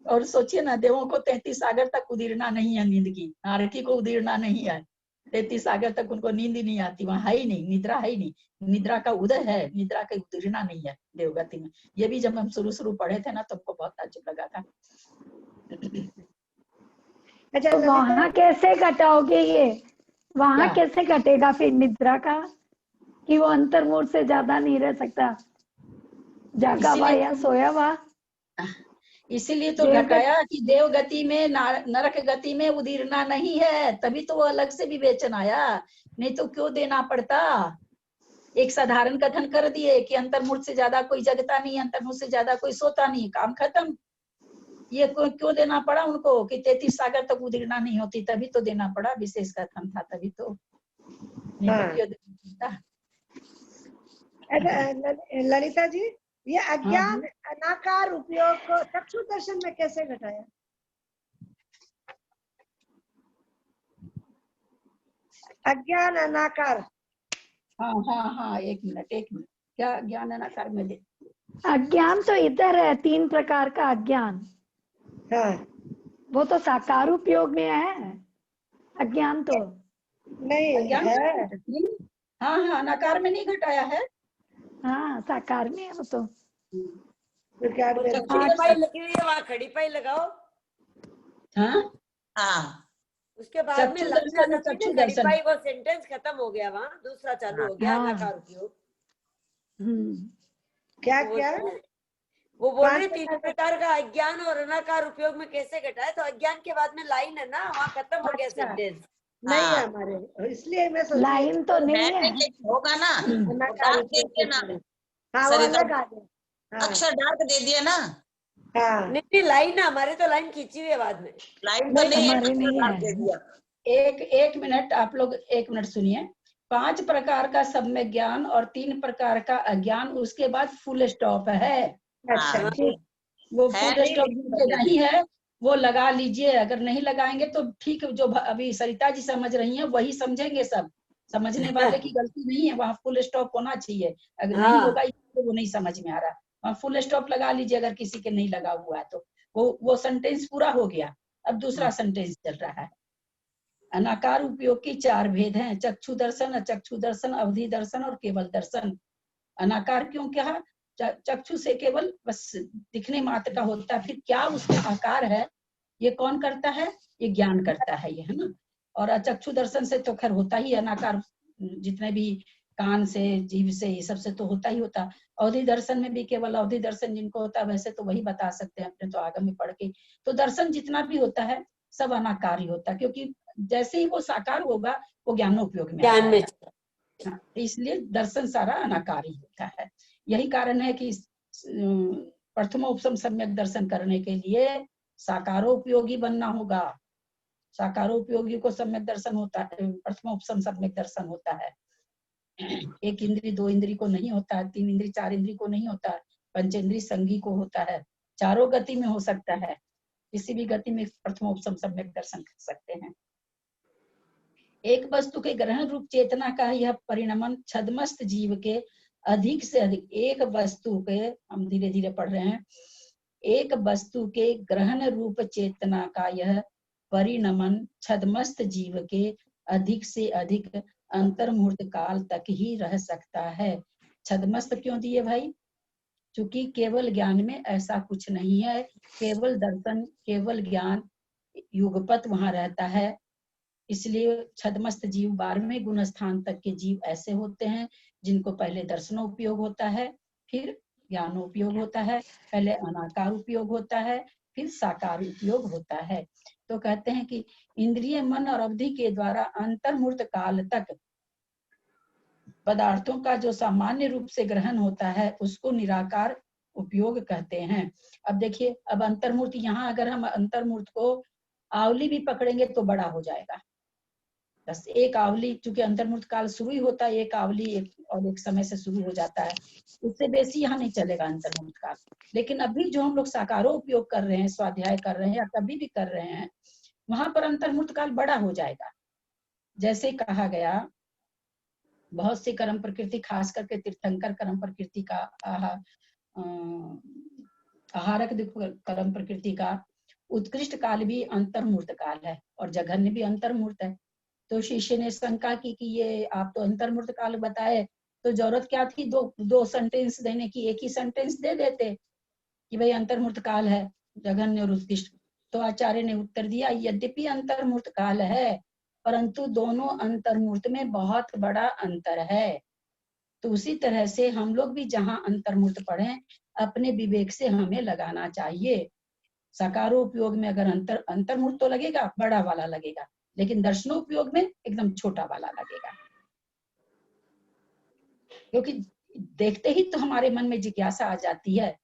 और सोचिए ना, देवों को 33 सागर तक उदीरना नहीं है नींद की, नारकी को उदीरना नहीं है, 33 सागर तक उनको नींद ही नहीं आती, वहां है ही नहीं, निद्रा है ही नहीं, निद्रा का उदय है, निद्रा का उदीरना नहीं है देवगति में। ये भी जब हम शुरू पढ़े थे ना, तो हमको बहुत ताज्जुब लगा था। तो वहाँ कैसे घटाओगे ये, वहाँ क्या? कैसे घटेगा फिर निद्रा का, कि वो अंतर्मुहूर्त से ज्यादा नहीं रह सकता, जागा हुआ या सोया हुआ? इसीलिए तो घटाया कि देव गति में, नरक गति में उदीरना नहीं है, तभी तो वो अलग से विवेचन आया, नहीं तो क्यों देना पड़ता। एक साधारण कथन कर दिए कि अंतर्मुहूर्त से ज्यादा कोई जगता नहीं, अंतर्मुहूर्त से ज्यादा कोई सोता नहीं, काम खत्म। ये क्यों देना पड़ा उनको कि 33 सागर तक उदीरना नहीं होती, तभी तो देना पड़ा, विशेष कथन था तभी तो, नहीं तो क्यों देना पड़ता। ललिता जी, ये अज्ञान अनाकार उपयोग को चक्षु दर्शन में कैसे घटाया? अज्ञान अनाकार। हाँ, एक मिनट, क्या अज्ञान अनाकार में दे? अज्ञान तो इधर है, 3 प्रकार का अज्ञान। हाँ, वो तो साकार उपयोग में है, अज्ञान तो नहीं है। हाँ, अनाकार में नहीं घटाया है। हाँ, साकार में है वो तो। खड़ी पाई लगी हुई है, वहाँ खड़ी पाई लगाओ। हाँ, उसके बाद में खड़ी पाई, वो सेंटेंस खत्म हो गया, वहाँ दूसरा चालू हो गया, अनाकार उपयोग। क्या वो बोल रहे 3 प्रकार का अज्ञान और अनाकार उपयोग में कैसे घटाए, तो अज्ञान के बाद में लाइन है ना, वहाँ खत्म हो गया सेंटेंस। नहीं है हमारे, इसलिए मैं सोच लाइन तो नहीं है, होगा ना, अक्षर डार्क दे दिया ना। नहीं, लाइन है हमारे, तो लाइन खींची हुई है बाद में, लाइन तो नहीं है। एक मिनट, आप लोग 1 मिनट सुनिए। 5 प्रकार का सम्यक ज्ञान और 3 प्रकार का अज्ञान, उसके बाद फुल स्टॉप है। अच्छा, वो फुल स्टॉप नहीं है, वो लगा लीजिए, अगर नहीं लगाएंगे तो ठीक, जो अभी सरिता जी समझ रही हैं वही समझेंगे, सब समझने वाले की गलती नहीं है, वहाँ फुल स्टॉप होना चाहिए, अगर नहीं होगा तो वो नहीं समझ में आ रहा, वहाँ फुल स्टॉप लगा लीजिए, अगर किसी के नहीं लगा हुआ है तो। वो सेंटेंस पूरा हो गया, अब दूसरा सेंटेंस चल रहा है। अनाकार उपयोग की 4 भेद हैं, चक्षु दर्शन, अचक्षु दर्शन, अवधि दर्शन और केवल दर्शन। अनाकार क्यों कहा? चक्षु से केवल बस दिखने मात्र का होता है, फिर क्या उसका आकार है ये कौन करता है? ये ज्ञान करता है, ये है ना। और अचक्षु दर्शन से तो खैर होता ही अनाकार, जितने भी कान से, जीभ से, ये सब से तो होता ही होता। अवधि दर्शन में भी केवल अवधि दर्शन जिनको होता है, वैसे तो वही बता सकते हैं, अपने तो आगम में पढ़ के। तो दर्शन जितना भी होता है सब अनाकार ही होता है, क्योंकि जैसे ही वो साकार होगा वो ज्ञानोपयोग में ज्ञान में। हाँ, इसलिए दर्शन सारा अनाकारी होता है। यही कारण है कि प्रथमोपसम सम्यक दर्शन करने के लिए साकारोपयोगी बनना होगा। साकारोपयोगी को सम्यक दर्शन होता है, प्रथमोपसम सम्यक दर्शन होता है। 1 इंद्री 2 इंद्री को नहीं होता है, 3 इंद्री 4 इंद्री को नहीं होता है, पंचेंद्रिय संगी को होता है, चारों गति में हो सकता है, किसी भी गति में प्रथमोपसम सम्यक दर्शन कर सकते हैं। एक वस्तु के ग्रहण रूप चेतना का यह परिणमन छद्मस्त जीव के अधिक से अधिक, एक वस्तु के, हम धीरे धीरे पढ़ रहे हैं, एक वस्तु के ग्रहण रूप चेतना का यह परिणमन छद्मस्त जीव के अधिक से अधिक अंतर्मुहूर्त काल तक ही रह सकता है। छद्मस्त क्यों दिए भाई? क्योंकि केवल ज्ञान में ऐसा कुछ नहीं है, केवल दर्शन, केवल ज्ञान, युगपत वहां रहता है। इसलिए छद्मस्त जीव 12वें गुण स्थान तक के जीव ऐसे होते हैं जिनको पहले दर्शनोपयोग होता है, फिर ज्ञानोपयोग होता है, पहले अनाकार उपयोग होता है, फिर साकार उपयोग होता है। तो कहते हैं कि इंद्रिय, मन और अवधि के द्वारा अंतर्मुहूर्त काल तक पदार्थों का जो सामान्य रूप से ग्रहण होता है उसको निराकार उपयोग कहते हैं। अब देखिए, अब अंतर्मुहूर्त, यहाँ अगर हम अंतर्मुहूर्त को आवली भी पकड़ेंगे तो बड़ा हो जाएगा। बस एक आवली, चूंकि अंतर्मुहूर्त काल शुरू ही होता है एक आवली एक समय से शुरू हो जाता है, उससे बेसी यहाँ नहीं चलेगा अंतर्मुहूर्त काल। लेकिन अभी जो हम लोग साकारो उपयोग कर रहे हैं, स्वाध्याय कर रहे हैं या कभी भी कर रहे हैं, वहां पर अंतर्मुहूर्त काल बड़ा हो जाएगा। जैसे कहा गया, बहुत सी कर्म प्रकृति, खास करके तीर्थंकर कर्म प्रकृति का, आहारक कर्म प्रकृति का उत्कृष्ट काल भी अंतर्मुहूर्त काल है और जघन्य भी अंतर्मुहूर्त है। तो शिष्य ने शंका की कि ये आप तो अंतर्मुहूर्त काल बताए, तो जरूरत क्या थी दो सेंटेंस देने की, एक ही सेंटेंस दे देते कि भाई अंतर्मुहूर्त काल है जघन्य और उत्कृष्ट। तो आचार्य ने उत्तर दिया, यद्यपि अंतर्मुहूर्त काल है परंतु दोनों अंतर्मुहूर्त में बहुत बड़ा अंतर है। तो उसी तरह से हम लोग भी जहां अंतर्मुहूर्त पढ़ें, अपने विवेक से हमें लगाना चाहिए। सकारो उपयोग में अगर अंतर्मुहूर्त तो लगेगा, बड़ा वाला लगेगा, लेकिन दर्शनोपयोग में एकदम छोटा वाला लगेगा। क्योंकि देखते ही तो हमारे मन में जिज्ञासा आ जाती है।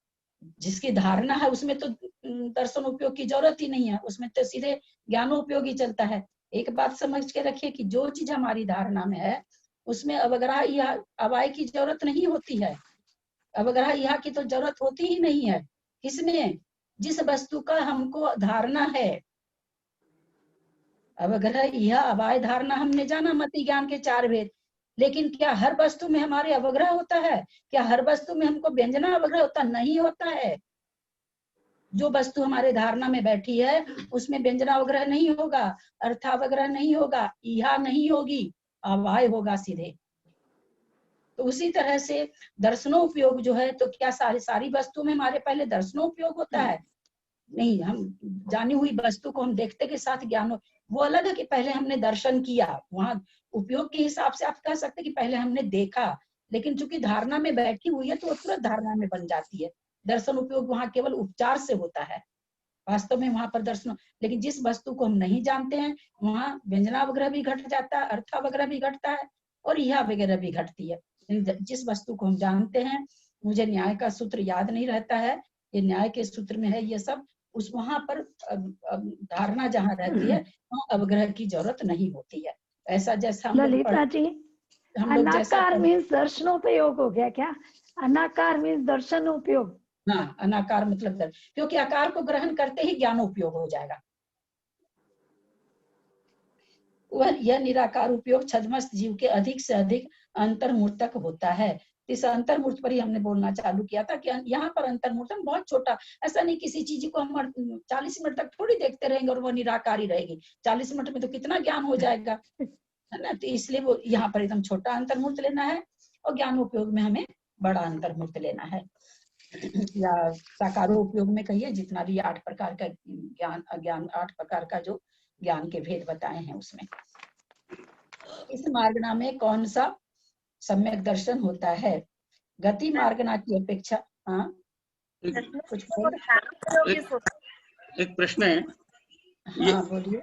जिसकी धारणा है उसमें तो दर्शन उपयोग की जरूरत ही नहीं है, उसमें तो सीधे ज्ञानोपयोग ही चलता है। एक बात समझ के रखिए कि जो चीज हमारी धारणा में है उसमें अवग्रह या अवाय की जरूरत नहीं होती है। अवग्रह यह की तो जरूरत होती ही नहीं है। किसमें? जिस वस्तु का हमको धारणा है। अवग्रह यह अवाय धारणा हमने जाना मति ज्ञान के 4 भेद, लेकिन क्या हर वस्तु में हमारे अवग्रह होता है? क्या हर वस्तु में हमको व्यंजना अवग्रह होता? नहीं होता है। जो वस्तु हमारे धारणा में बैठी है उसमें व्यंजनावग्रह नहीं होगा, अर्थावग्रह नहीं होगा, इहा नहीं होगी, अवाय होगा सीधे। तो उसी तरह से दर्शनोपयोग जो है, तो क्या सारी वस्तु में हमारे पहले दर्शनोपयोग होता है? नहीं, हम जानी हुई वस्तु को हम देखते के साथ ज्ञान, वो अलग है कि पहले हमने दर्शन किया, वहां उपयोग के हिसाब से आप कह सकते कि पहले हमने देखा, लेकिन चूंकि धारणा में बैठी हुई है तो वो तुरंत धारणा में बन जाती है। दर्शन उपयोग वहां केवल उपचार से होता है, वास्तव में वहां पर दर्शन। लेकिन जिस वस्तु को हम नहीं जानते हैं वहां व्यंजनावग्रह भी घट जाता है, अर्थावग्रह भी घटता है और यह वगैरह भी घटती है। जिस वस्तु को हम जानते हैं, मुझे न्याय का सूत्र याद नहीं रहता है, ये न्याय के सूत्र में है ये सब, उस वहां पर धारणा जहाँ रहती है वहां अवग्रह की जरूरत नहीं होती है। ऐसा जैसा ललिता जी, अनाकार मीन्स दर्शनोपयोग हो गया क्या? अनाकार मीन्स दर्शनोपयोग। हाँ, अनाकार मतलब क्योंकि आकार को ग्रहण करते ही ज्ञानोपयोग हो जाएगा। वह यह निराकार उपयोग छद्मस्त जीव के अधिक से अधिक अंतर्मुहूर्त तक होता है। इस अंतर्मुहूर्त पर ही हमने बोलना चालू किया था कि यहाँ पर अंतर्मुहूर्त बहुत छोटा, ऐसा नहीं किसी चीज को हम 40 मिनट तक थोड़ी देखते रहेंगे और वो निराकारी रहेगी। 40 मिनट में तो कितना ज्ञान हो जाएगा, है ना। तो इसलिए वो यहाँ पर एकदम छोटा अंतर्मुहूर्त लेना है और ज्ञानोपयोग में हमें बड़ा अंतर्मुहूर्त लेना है, या साकारो उपयोग में कहिए, जितना भी 8 प्रकार का ज्ञान 8 प्रकार का जो ज्ञान के भेद बताए हैं उसमें। इस मार्गना में कौन सा सम्यक दर्शन होता है? गति मार्गना की अपेक्षा। हाँ, कुछ एक प्रश्न है। हाँ बोलिए।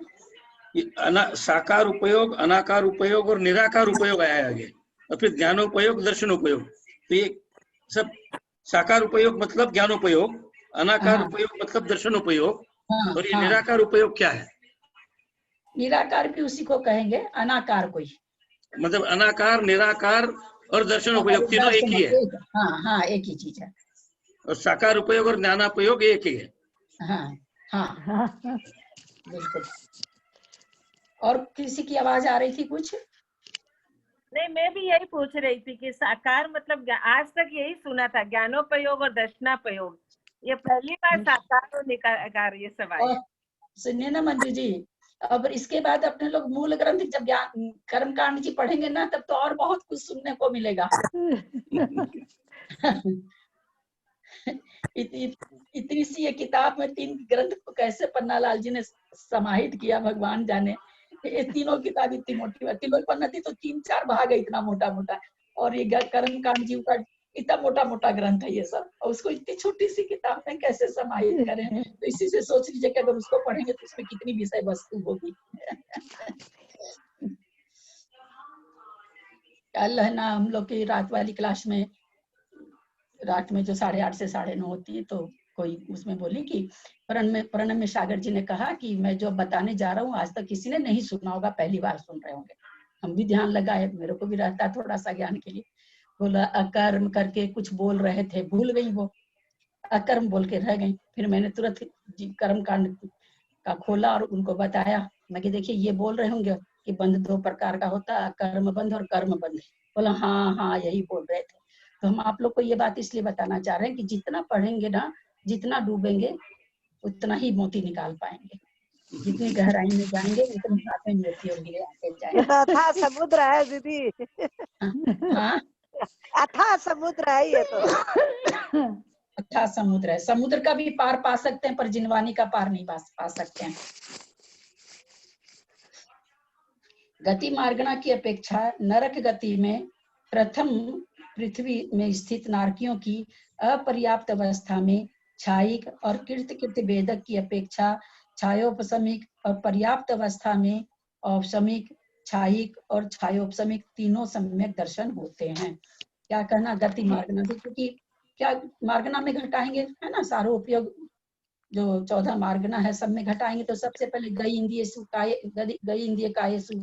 साकार उपयोग, अनाकार उपयोग और निराकार उपयोग आया आगे, और फिर ज्ञानोपयोग, दर्शनोपयोग। तो ये सब साकार उपयोग मतलब ज्ञानोपयोग, अनाकार उपयोग मतलब दर्शनोपयोग, और ये निराकार उपयोग क्या है? निराकार भी उसी को कहेंगे, अनाकार को ही। मतलब अनाकार, निराकार और दर्शनोपयोग तीनों एक ही है। हाँ हाँ, एक ही चीज है। और साकार उपयोग और ज्ञानोपयोग एक ही है। हाँ हाँ बिल्कुल। और किसी की आवाज आ रही थी कुछ? नहीं, मैं भी यही पूछ रही थी कि साकार मतलब आज तक यही सुना था, ज्ञानोपयोग और दर्शनापयोग। ये पहली बार साकार और निराकार ये सब आया। और सुनिए ना मंजू जी, अब इसके बाद अपने लोग मूल ग्रंथ जब ज्ञान कर्मकांड जी पढ़ेंगे ना, तब तो और बहुत कुछ सुनने को मिलेगा। इतनी सी ये किताब में 3 ग्रंथ को कैसे पन्नालाल जी ने समाहित किया, भगवान जाने। ये तीनों किताब इतनी मोटी, तीनों पन्ना थी तो 3-4 भाग है, इतना मोटा मोटा। और ये कर्मकांड जी का इतना मोटा मोटा ग्रंथ है ये सब, और उसको इतनी छोटी सी किताब में कैसे समाहित करें। तो इसी से सोच लीजिए कि अगर उसको पढ़ेंगे तो उसमें कितनी विषय वस्तु होगी। कल है ना हम लोग की रात वाली क्लास में, रात में जो 8:30 से 9:30 होती है, तो कोई उसमें बोली कि प्रणम में सागर जी ने कहा कि मैं जो बताने जा रहा हूँ आज तक किसी ने नहीं सुना होगा, पहली बार सुन रहे होंगे। हम भी ध्यान लगाए, मेरे को भी रहता है थोड़ा सा ज्ञान के लिए। बोला अकर्म करके कुछ बोल रहे थे, भूल गई वो, अकर्म बोल के रह गई। फिर मैंने तुरंत कर्म कांड का खोला और उनको बताया। मैं कि देखिए ये बोल रहे होंगे कि बंध 2 प्रकार का होता है, कर्म बंध और कर्म बंध। बोला हाँ हाँ यही बोल रहे थे। तो हम आप लोग को ये बात इसलिए बताना चाह रहे हैं कि जितना पढ़ेंगे ना, जितना डूबेंगे उतना ही मोती निकाल पाएंगे। जितनी गहराई में जाएंगे उतने हाथ में मोती और गिरे आते जाएंगे। अथाह समुद्र है दीदी। हाँ अथाह समुद्र है ये तो। अथाह समुद्र है। समुद्र का भी पार पा सकते हैं पर जिनवानी का पार नहीं पा सकते हैं। गति मार्गना की अपेक्षा नरक गति में प्रथम पृथ्वी में स्थित नारकियों की अपर्याप्त अवस्था में छायिक और कृत भेदक की अपेक्षा छायोपशमिक और पर्याप्त अवस्था में औपशमिक, छायिक और छायोपशमिक तीनों सम्यक दर्शन होते हैं। क्या कहना गति मार्गना से, क्योंकि क्या मार्गना में घटाएंगे है ना, सारो उपयोग जो 14 मार्गना है सब में घटाएंगे तो सबसे पहले गई इंद्रियसु काय, गई इंद्रिय कायसु,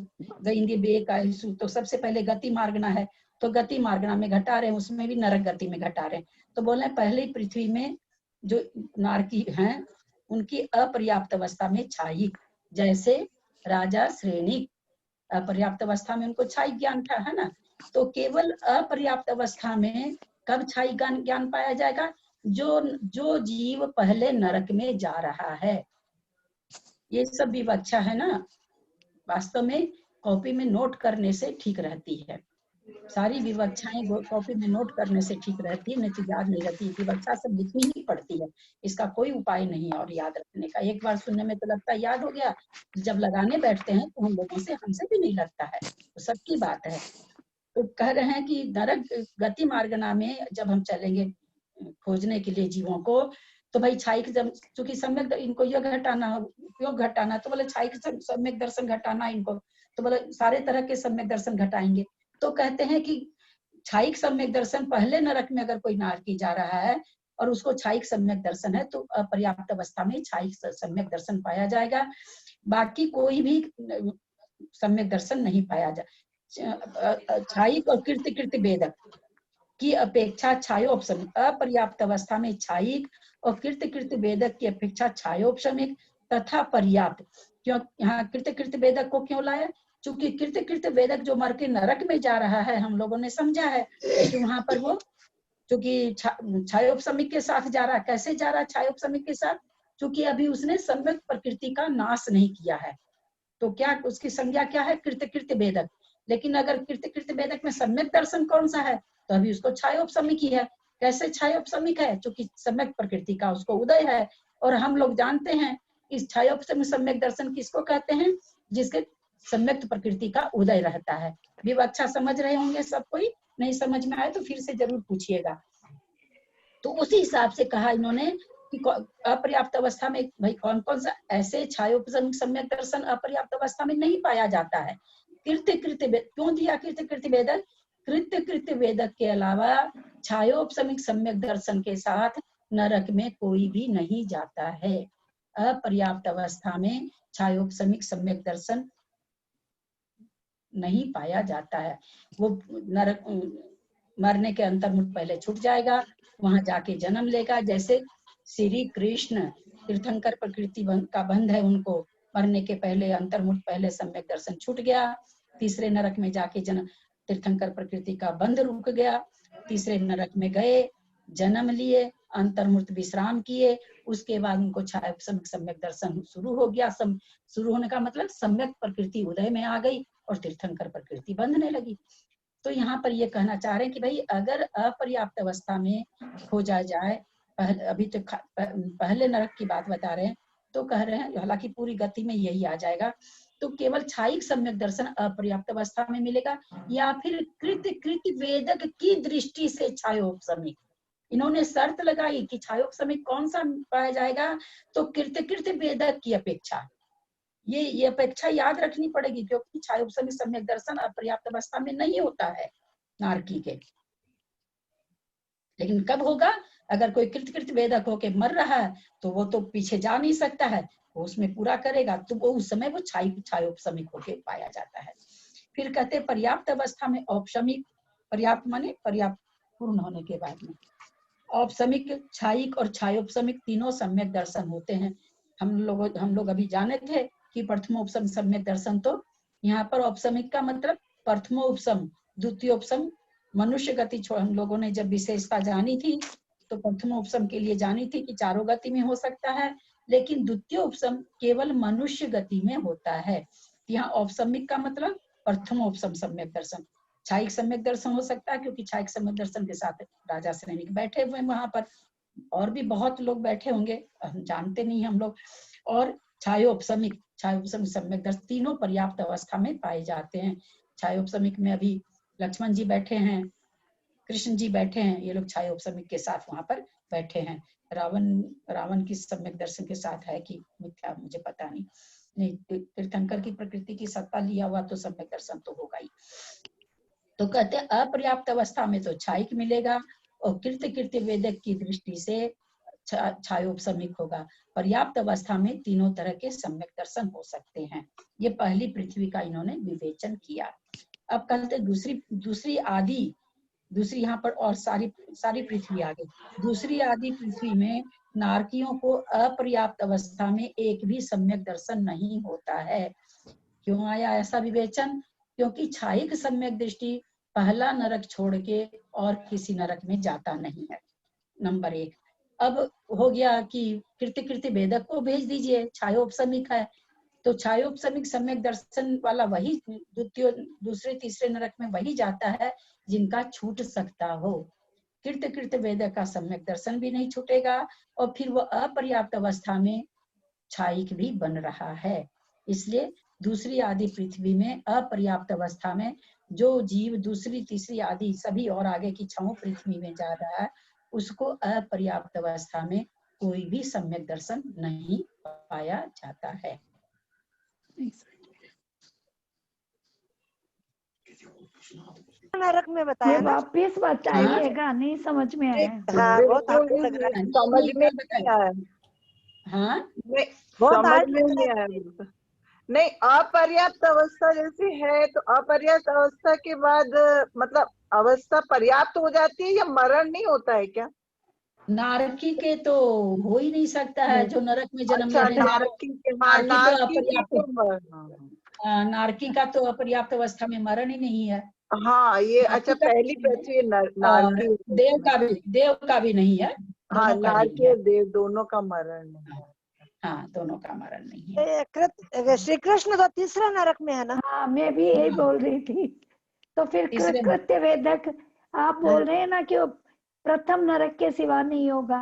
गई इंद्रिय बे कायसु, तो सबसे पहले गति मार्गना है, तो गति मार्गना में घटा रहे हैं, उसमें भी नरक गति में घटा रहे हैं। तो बोले पहले पृथ्वी में जो नारकी हैं उनकी अपर्याप्त अवस्था में छायिक, जैसे राजा श्रेणी अपर्याप्त अवस्था में उनको छायिक ज्ञान था है ना। तो केवल अपर्याप्त अवस्था में कब छायिक ज्ञान पाया जाएगा, जो जीव पहले नरक में जा रहा है। ये सब विवक्षा है ना, वास्तव में कॉपी में नोट करने से ठीक रहती है। सारी विवक्षाएं कॉपी में नोट करने से ठीक रहती है, नहीं तो याद नहीं रहती। विवक्षा सब लिखनी ही पड़ती है, इसका कोई उपाय नहीं है और याद रखने का। एक बार सुनने में तो लगता है याद हो गया, जब लगाने बैठते हैं तो हम लोगों से हमसे भी नहीं लगता है, तो सबकी बात है। तो कह रहे हैं कि नरक गति मार्गना में जब हम चलेंगे खोजने के लिए जीवों को, तो भाई छायिक चूंकि सम्यक इनको यह घटाना उपयोग घटाना, तो बोले छायिक सम्यक दर्शन घटाना इनको, तो बोले सारे तरह के सम्यक दर्शन घटाएंगे। तो कहते हैं कि छायिक सम्यक दर्शन पहले नरक में अगर कोई नारकी जा रहा है और उसको छायिक सम्यक दर्शन है तो अपर्याप्त अवस्था में छायिक सम्यक दर्शन पाया जाएगा, बाकी कोई भी सम्यक दर्शन नहीं पाया जाए। छायिक और कृत भेदक की अपेक्षा छायोपशमिक, अपर्याप्त अवस्था में छायिक और कृत भेदक की अपेक्षा छायोपशमिक तथा पर्याप्त। क्यों यहाँ कृत भेदक को क्यों लाया, चूंकि कृत भेदक जो मर के नरक में जा रहा है हम लोगों ने समझा है कि वहां पर वो चूंकि छायोपशमिक के साथ जा रहा है। कैसे जा रहा है छायोपशमिक के साथ, चूंकि अभी उसने सम्यक प्रकृति का नाश नहीं किया है, तो क्या उसकी संज्ञा क्या है, कृत भेदक। लेकिन अगर कृत भेदक में सम्यक दर्शन कौन सा है, तो अभी उसको छायोपशमिक ही है। कैसे छायोपशमिक है, चूंकि सम्यक प्रकृति का उसको उदय है, और हम लोग जानते हैं इस छायोपशमिक सम्यक दर्शन किसको कहते हैं, जिसके सम्यक प्रकृति का उदय रहता है। विवक्षा समझ रहे होंगे सब, कोई नहीं समझ में आए तो फिर से जरूर पूछिएगा। तो उसी हिसाब से कहा इन्होंने कि अपर्याप्त अवस्था में भाई कौन कौन सा ऐसे छायोपशमिक सम्यक दर्शन अपर्याप्त अवस्था में नहीं पाया जाता है। कृत क्यों दिया कृत भेदक, कृत भेदक के अलावा छायोपशमिक सम्यक दर्शन के साथ नरक में कोई भी नहीं जाता है। अपर्याप्त अवस्था में छायोपशमिक सम्यक दर्शन नहीं पाया जाता है। वो नरक मरने के अंतर्मुख पहले छूट जाएगा, वहां जाके जन्म लेगा। जैसे श्री कृष्ण तीर्थंकर प्रकृति का बंध है, उनको मरने के पहले अंतर्मुख पहले सम्यक दर्शन छूट गया, तीसरे नरक में जाके जन्म, तीर्थंकर प्रकृति का बंध रुक गया, तीसरे नरक में गए, जन्म लिए, अंतर्मुक्त विश्राम किए, उसके बाद उनको छाया सम्यक दर्शन शुरू हो गया। शुरू होने का मतलब सम्यक प्रकृति उदय में आ गई और तीर्थंकर प्रकृति बंधने लगी। तो यहाँ पर ये कहना चाह रहे हैं कि भाई अगर अपर्याप्त अवस्था में खोजा जाए, अभी तो पहले नरक की बात बता रहे हैं, तो कह रहे हैं हालांकि पूरी गति में यही आ जाएगा, तो केवल छायिक सम्यक दर्शन अपर्याप्त अवस्था में मिलेगा, या फिर कृत वेदक की दृष्टि से छायोपशमिक। इन्होंने शर्त लगाई कि छायोपशमिक कौन सा पाया जाएगा, तो कृत वेदक की अपेक्षा। ये अपेक्षा याद रखनी पड़ेगी, क्योंकि छायोपशमिक सम्यक दर्शन अपर्याप्त अवस्था में नहीं होता है नारकी के। लेकिन कब होगा, अगर कोई कृत वेदक होके मर रहा है तो वो तो पीछे जा नहीं सकता है, वो उसमें पूरा करेगा, तो वो उस समय वो छायोपशमिक होके पाया जाता है। फिर कहते पर्याप्त अवस्था में औपशमिक, पर्याप्त माने पर्याप्त पूर्ण होने के बाद में, औपशमिक, छायिक और छायोपशमिक तीनों सम्यक दर्शन होते हैं। हम लोग अभी जाने थे कि प्रथमोपशम सम्यक दर्शन, तो यहाँ पर औपशमिक का मतलब प्रथमोपशम, द्वितीयोपशम मनुष्य गति हम लोगों ने जब विशेषता जानी थी तो प्रथमोपशम के लिए जानी थी कि चारों गति में हो सकता है, लेकिन द्वितीयोपशम केवल मनुष्य गति में होता है। यहाँ औपशमिक का मतलब प्रथमोपशम सम्यक दर्शन। छायिक सम्यक दर्शन हो सकता है, क्योंकि छायिक सम्यक दर्शन के साथ राजा सैनिक बैठे हुए वहां पर, और भी बहुत लोग बैठे होंगे, हम जानते नहीं हम लोग। और छायोपशमिक सम्यक दर्शन तीनों पर्याप्त अवस्था में पाए जाते हैं। छायोपशमिक में अभी लक्ष्मण जी बैठे हैं, कृष्ण जी बैठे हैं, ये लोग छायोपशमिक के साथ वहां पर बैठे हैं। रावण की सम्यक दर्शन के साथ है कि मिथ्या मुझे पता नहीं, तीर्थंकर की प्रकृति की सत्ता लिया हुआ तो सम्यक दर्शन तो होगा ही। तो कहते हैं अपर्याप्त अवस्था में तो छायिक मिलेगा, और कृत वेदक की दृष्टि से छायोपशमिक होगा। पर्याप्त अवस्था में तीनों तरह के सम्यक दर्शन हो सकते हैं। ये पहली पृथ्वी का इन्होंने विवेचन किया। अब कहते दूसरी यहाँ पर और सारी पृथ्वी आ गई। दूसरी आदि पृथ्वी में नारकियों को अपर्याप्त अवस्था में एक भी सम्यक दर्शन नहीं होता है। क्यों आया ऐसा विवेचन? क्योंकि छायिक सम्यक दृष्टि पहला नरक छोड़ के और किसी नरक में जाता नहीं है, नंबर 1। अब हो गया कि कृत वेदक को भेज दीजिए, छायोपशमिक है, तो छायोपशमिक सम्यक दर्शन वाला वही दूसरे तीसरे नरक में वही जाता है जिनका छूट सकता हो। कृत वेदक का सम्यक दर्शन भी नहीं छूटेगा, और फिर वो अपर्याप्त अवस्था में छायिक भी बन रहा है। इसलिए दूसरी आदि पृथ्वी में अपर्याप्त अवस्था में जो जीव दूसरी तीसरी आदि सभी और आगे की 6 पृथ्वी में जा रहा है, उसको अपर्याप्त अवस्था में कोई भी सम्यक दर्शन नहीं पाया जाता है। नरक में बताया ना, वापिस बताइएगा, नहीं समझ में आया। हाँ बहुत हार्ड लग रहा है, समझ में नहीं आया। हाँ बहुत समझ हार्ड में लग नहीं रहा आया। नहीं, अपर्याप्त अवस्था जैसी है तो अपर्याप्त अवस्था के बाद मतलब अवस्था पर्याप्त हो जाती है या मरण नहीं होता है क्या? नारकी के तो हो ही नहीं सकता है, जो नरक में जन्म अच्छा, लेने जा रहा है। नारकी के, हाँ, नारकी का तो अपर्याप्त अवस्था में मरण ही नहीं है। हाँ ये अच्छा, पहली पृथ्वी नारकी, देव का भी नहीं है। हाँ, नारकी और देव दोनों का मरण नहीं है। हाँ, दोनों का मरण नहीं है। श्री कृष्ण तो तीसरा नरक में है ना। हाँ, मैं भी यही बोल रही थी। तो फिर कृत वेदक आप बोल रहे हैं ना कि प्रथम नरक के सिवा नहीं होगा।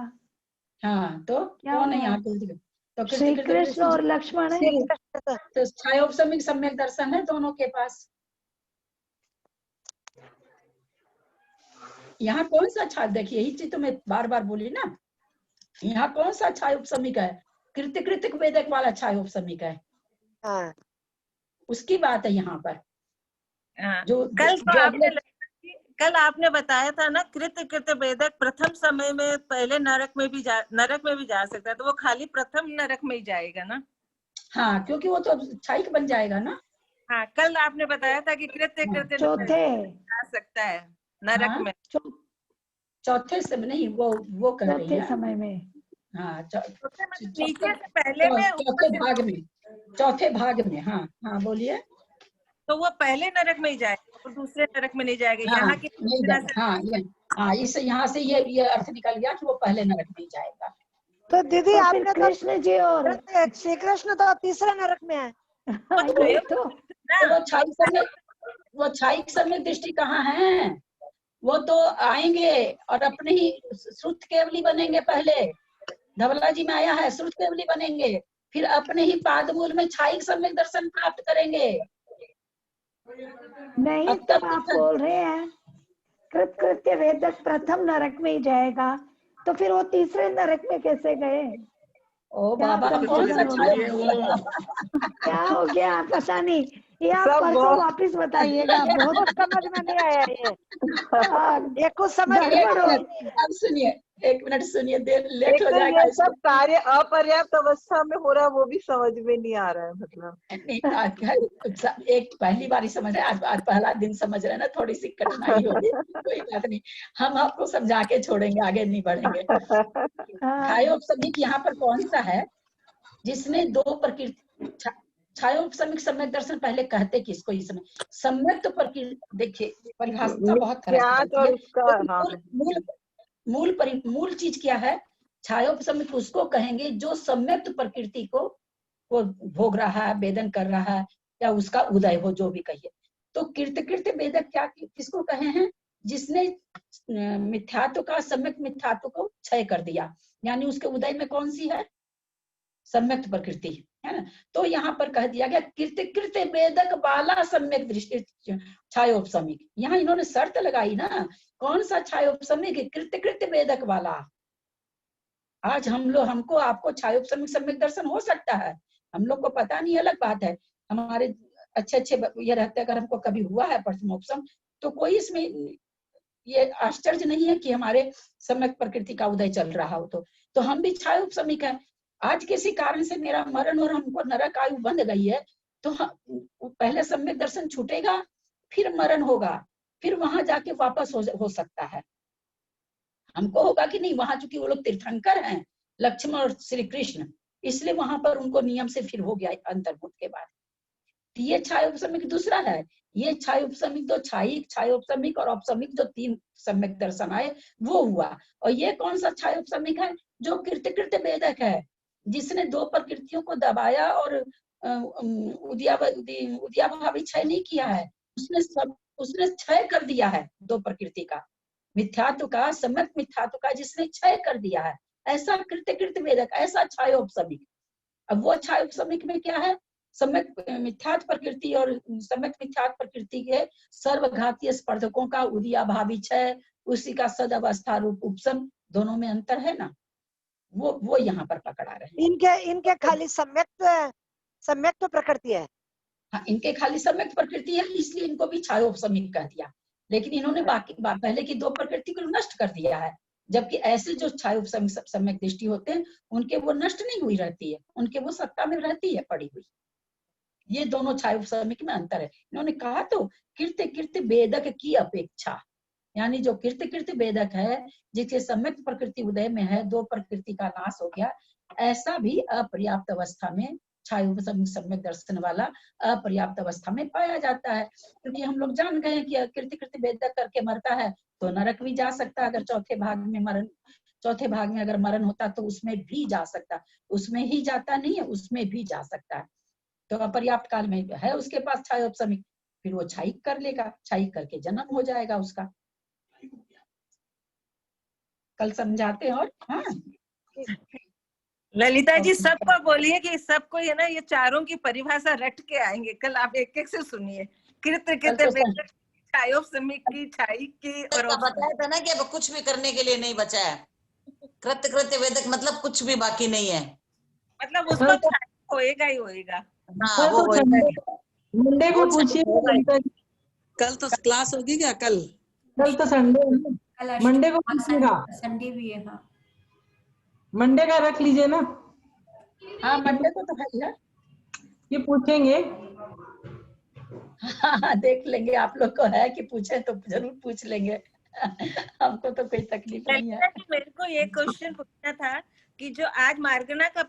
हाँ, तो कौन है यहाँ पे? तो श्री कृष्ण और लक्ष्मण है। तो छायोपशमिक सम्यक दर्शन है दोनों के पास। यहाँ कौन सा छाय, देखिए यही चीज तो मैं बार बार बोली ना, यहाँ कौन सा छायोपशमिक है? कृत वेदक वाला छायोपशमिक है। हाँ। उसकी बात है यहाँ पर। जो कल आपने बताया था ना, कृत वेदक प्रथम समय में पहले नरक में भी जा सकता है, तो वो खाली प्रथम नरक में ही जाएगा ना? हाँ, क्योंकि वो तो छायिक बन जाएगा ना। हाँ, कल आपने बताया था कि कृत चौथे जा सकता है नरक हाँ, में। चौथे समय नहीं, वो कह रही चौथे है। समय में। हाँ, नीचे से पहले में, चौथे भाग में, चौथे भाग में। हाँ हाँ, बोलिए। तो वो पहले नरक में ही जाएगा, वो दूसरे नरक में नहीं जाएगा। हाँ, यहाँ की नहीं जाएगा। हाँ, इस यहाँ से ये अर्थ निकल गया कि वो पहले नरक में जाएगा। तो दीदी तो फिर आपने तो कृष्ण जी और श्री कृष्ण तो तीसरे नरक में है। ये तो वो क्षायिक समय दृष्टि कहाँ है? वो तो आएंगे और अपने ही श्रुत केवली बनेंगे। पहले धवला जी में आया है, श्रुत केवली बनेंगे, फिर अपने ही पादमूल में क्षायिक सम्यक दर्शन प्राप्त करेंगे। नहीं, तो आप बोल रहे हैं कृत्य वेदक प्रथम नरक में ही जाएगा, तो फिर वो तीसरे नरक में कैसे गए? ओ बाबा, कौन सा क्या हो गया पता नहीं, ये आप परसों वापिस बताइएगा। बहुत समझ में नहीं आया ये कुछ समझ अब सुनिए, 1 मिनट सुनिए, देर लेट हो जाएगा। ये सब कार्य अपर्याप्त अवस्था में हो रहा है, वो भी समझ में नहीं आ रहा है। मतलब एक पहली बार ही समझ रहे, आज पहला दिन समझ रहे ना, थोड़ी सी कठिनाई होगी, कोई बात नहीं, हम आपको समझा के छोड़ेंगे, आगे नहीं बढ़ेंगे। क्षायोपसमिक यहाँ पर कौन सा है जिसने दो प्रकृति, क्षायोपसमिक सम्यक दर्शन पहले कहते किसको? इसमें सम्यक तो प्रकृति, देखिए परिभाषा बहुत मूल चीज क्या है? क्षायोपसमिक उसको कहेंगे जो सम्यक प्रकृति को भोग रहा है, वेदन कर रहा है, या उसका उदय हो, जो भी कहिए। तो कृत्य वेदक क्या किसको कहे हैं? जिसने मिथ्यात्व का, सम्यक मिथ्यात्व को क्षय कर दिया, यानी उसके उदय में कौन सी है? सम्यक प्रकृति है ना। तो यहाँ पर कह दिया गया कृत्य वेदक बाला सम्यक दृष्टि क्षायोपसमिक। यहाँ इन्होंने शर्त लगाई ना, कौन सा क्षायोपसमिक? कृत्य वेदक वाला। आज हमको आपको क्षायोपसमिक सम्यक दर्शन हो सकता है, हम लोग को पता नहीं, अलग बात है। हमारे अच्छे ये रहते, अगर हमको कभी हुआ है प्रथमोपसम, तो कोई इसमें ये आश्चर्य नहीं है कि हमारे सम्यक प्रकृति का उदय चल रहा हो। तो हम भी क्षायोपसमिक है। आज किसी कारण से मेरा मरण और हमको नरक आयु बंध गई है, तो पहले सम्यक दर्शन छूटेगा, फिर मरण होगा, फिर वहां जाके वापस हो सकता है। हमको होगा कि नहीं, वहां चूंकि वो लोग तीर्थंकर हैं, लक्ष्मण और श्री कृष्ण, इसलिए वहां पर उनको नियम से फिर हो गया अंतर्मुख के बाद। ये क्षायोपसमिक दूसरा है। ये क्षायोपसमिक दो, क्षायोपसमिक और औपसमिक जो 3 सम्यक दर्शन आए वो हुआ। और ये कौन सा क्षायोपसमिक है? जो कृत्य वेदक है, जिसने 2 प्रकृतियों को दबाया और उद्याभावी क्षय नहीं किया है, उसने क्षय कर दिया है 2 प्रकृति का, मिथ्यात्व का, सम्यक मिथ्यात्व का, जिसने क्षय कर दिया है, ऐसा कृत्य वेदक, ऐसा क्षायोपसमिक। अब वो क्षायोपसमिक में क्या है? सम्यक मिथ्यात्व प्रकृति और सम्यक मिथ्यात्व प्रकृति के सर्वघातीय स्पर्धकों का उद्याभावी क्षय, उसी का सद अवस्था रूप उपशम, दोनों में अंतर है ना, वो यहाँ पर पकड़ा रहे। इनके खाली सम्यक तो प्रकृति है। हाँ, इनके खाली सम्यक प्रकृति है, इसलिए इनको भी क्षायोपसमिक कह दिया। लेकिन इन्होंने पहले की 2 प्रकृति को नष्ट कर दिया है, जबकि ऐसे जो क्षायोपसमिक सम्यक दृष्टि होते हैं, उनके वो नष्ट नहीं हुई रहती है, उनके वो सत्ता में रहती है पड़ी हुई। ये दोनों क्षायोपसमिक में अंतर है। इन्होंने कहा तो कृत्य वेदक की अपेक्षा, यानी जो कृत्य वेदक है, जिसके सम्यक प्रकृति उदय में है, 2 प्रकृति का नाश हो गया, ऐसा भी अपर्याप्त अवस्था में क्षायोपसमिक सम्यक दर्शन वाला अपर्याप्त अवस्था में पाया जाता है। क्योंकि हम लोग जान गए कि कृत्य वेदक करके मरता है तो नरक भी जा सकता है। अगर चौथे भाग में अगर मरण होता तो उसमें भी जा सकता, उसमें ही जाता नहीं है, उसमें भी जा सकता है। तो अपर्याप्त काल में है उसके पास क्षायोपसमिक, फिर वो क्षायिक कर लेगा, क्षायिक करके जन्म हो जाएगा उसका। कल समझाते। और हाँ ललिता जी, सबको बोलिए कि सबको है ना, ये चारों की परिभाषा रट के आएंगे कल, आप एक एक से सुनिए। कृत्य क्षायोपसमिक की, क्षायिक की, और बताया था ना कि अब कुछ भी करने के लिए नहीं बचा है। कृत्य वेदक मतलब कुछ भी बाकी नहीं है, मतलब उसको होएगा ही होएगा। हाँ, वो मंडे को पूछिए। कल तो क्लास होगी क्या? कल तो संडे, मंडे को पूछिएगा। संडे भी है। हाँ, मंडे का रख लीजिए ना। हाँ, मंडे को तो है, ये पूछेंगे। हाँ, देख लेंगे। आप लोग को है कि पूछे तो जरूर पूछ लेंगे। हमको तो कोई तकलीफ नहीं है। मेरे को ये क्वेश्चन पूछना था कि जो आज मार्गना का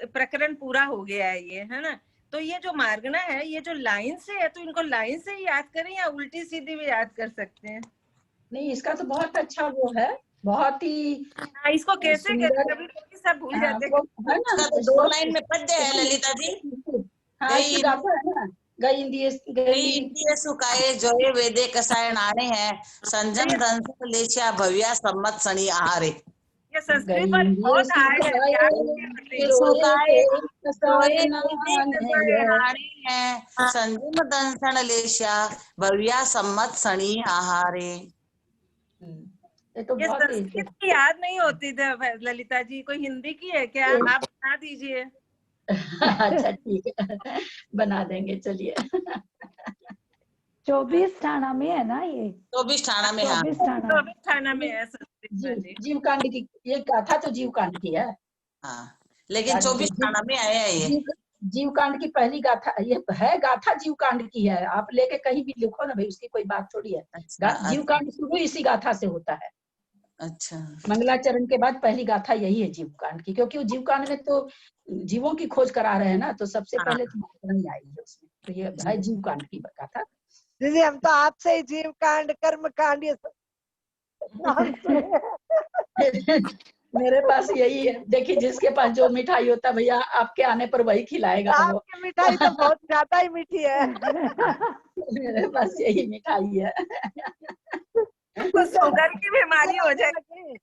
प्रकरण पूरा हो गया है ना, तो ये जो मार्गना है ये जो लाइन से है, तो इनको लाइन से ही याद करें या उल्टी सीधी भी याद कर सकते हैं? नहीं, इसका तो बहुत अच्छा वो है, बहुत ही इसको कैसे करें, कभी सब भूल जाते हैं। है ना, तो 2 लाइन में पद्य है ललिता जी। हाँ, इसकी गाथा है ना, गई सुकाये जोये वेदे कसायण आणे हैं, संजम दंसन लेच्या भव्या सम्मत सणी आहारे। ये संस्कृत पर बहुत हार्ड है, संजम दंसन लेच्या भव्या सम्मत सणी आहारे। ये तो ये संस्कृत की याद नहीं होती थी ललिता जी, कोई हिंदी की है क्या? आप बता दीजिए। अच्छा ठीक है, बना देंगे, चलिए। 24 ठाणा में है ना ये? 24 ठाणा में, हाँ 24 ठाणा में है। जीव कांड की ये गाथा तो जीव कांड की है, हाँ, लेकिन 24 ठाणा में आया है ये। जीव कांड की पहली गाथा ये है, गाथा जीव कांड की है। आप लेके कहीं भी लिखो ना भाई, उसकी कोई बात थोड़ी है। जीव कांड शुरू इसी गाथा से होता है। अच्छा, मंगलाचरण के बाद पहली गाथा यही है जीव कांड की, क्योंकि वो जीव कांड में तो जीवों की खोज करा रहे हैं ना, तो सबसे पहले तो नहीं आई है उसमें, तो ये है जीव कांड की गाथा। दीदी हम तो आपसे ही जीव कांड, कर्म कांड ये सब मेरे पास यही है। देखिए, जिसके पास जो मिठाई होता है भैया, आपके आने पर वही खिलाएगा। आपकी मिठाई तो बहुत ज्यादा ही मीठी है। मेरे पास यही मिठाई है। तो शुगर की बीमारी हो जाएगी।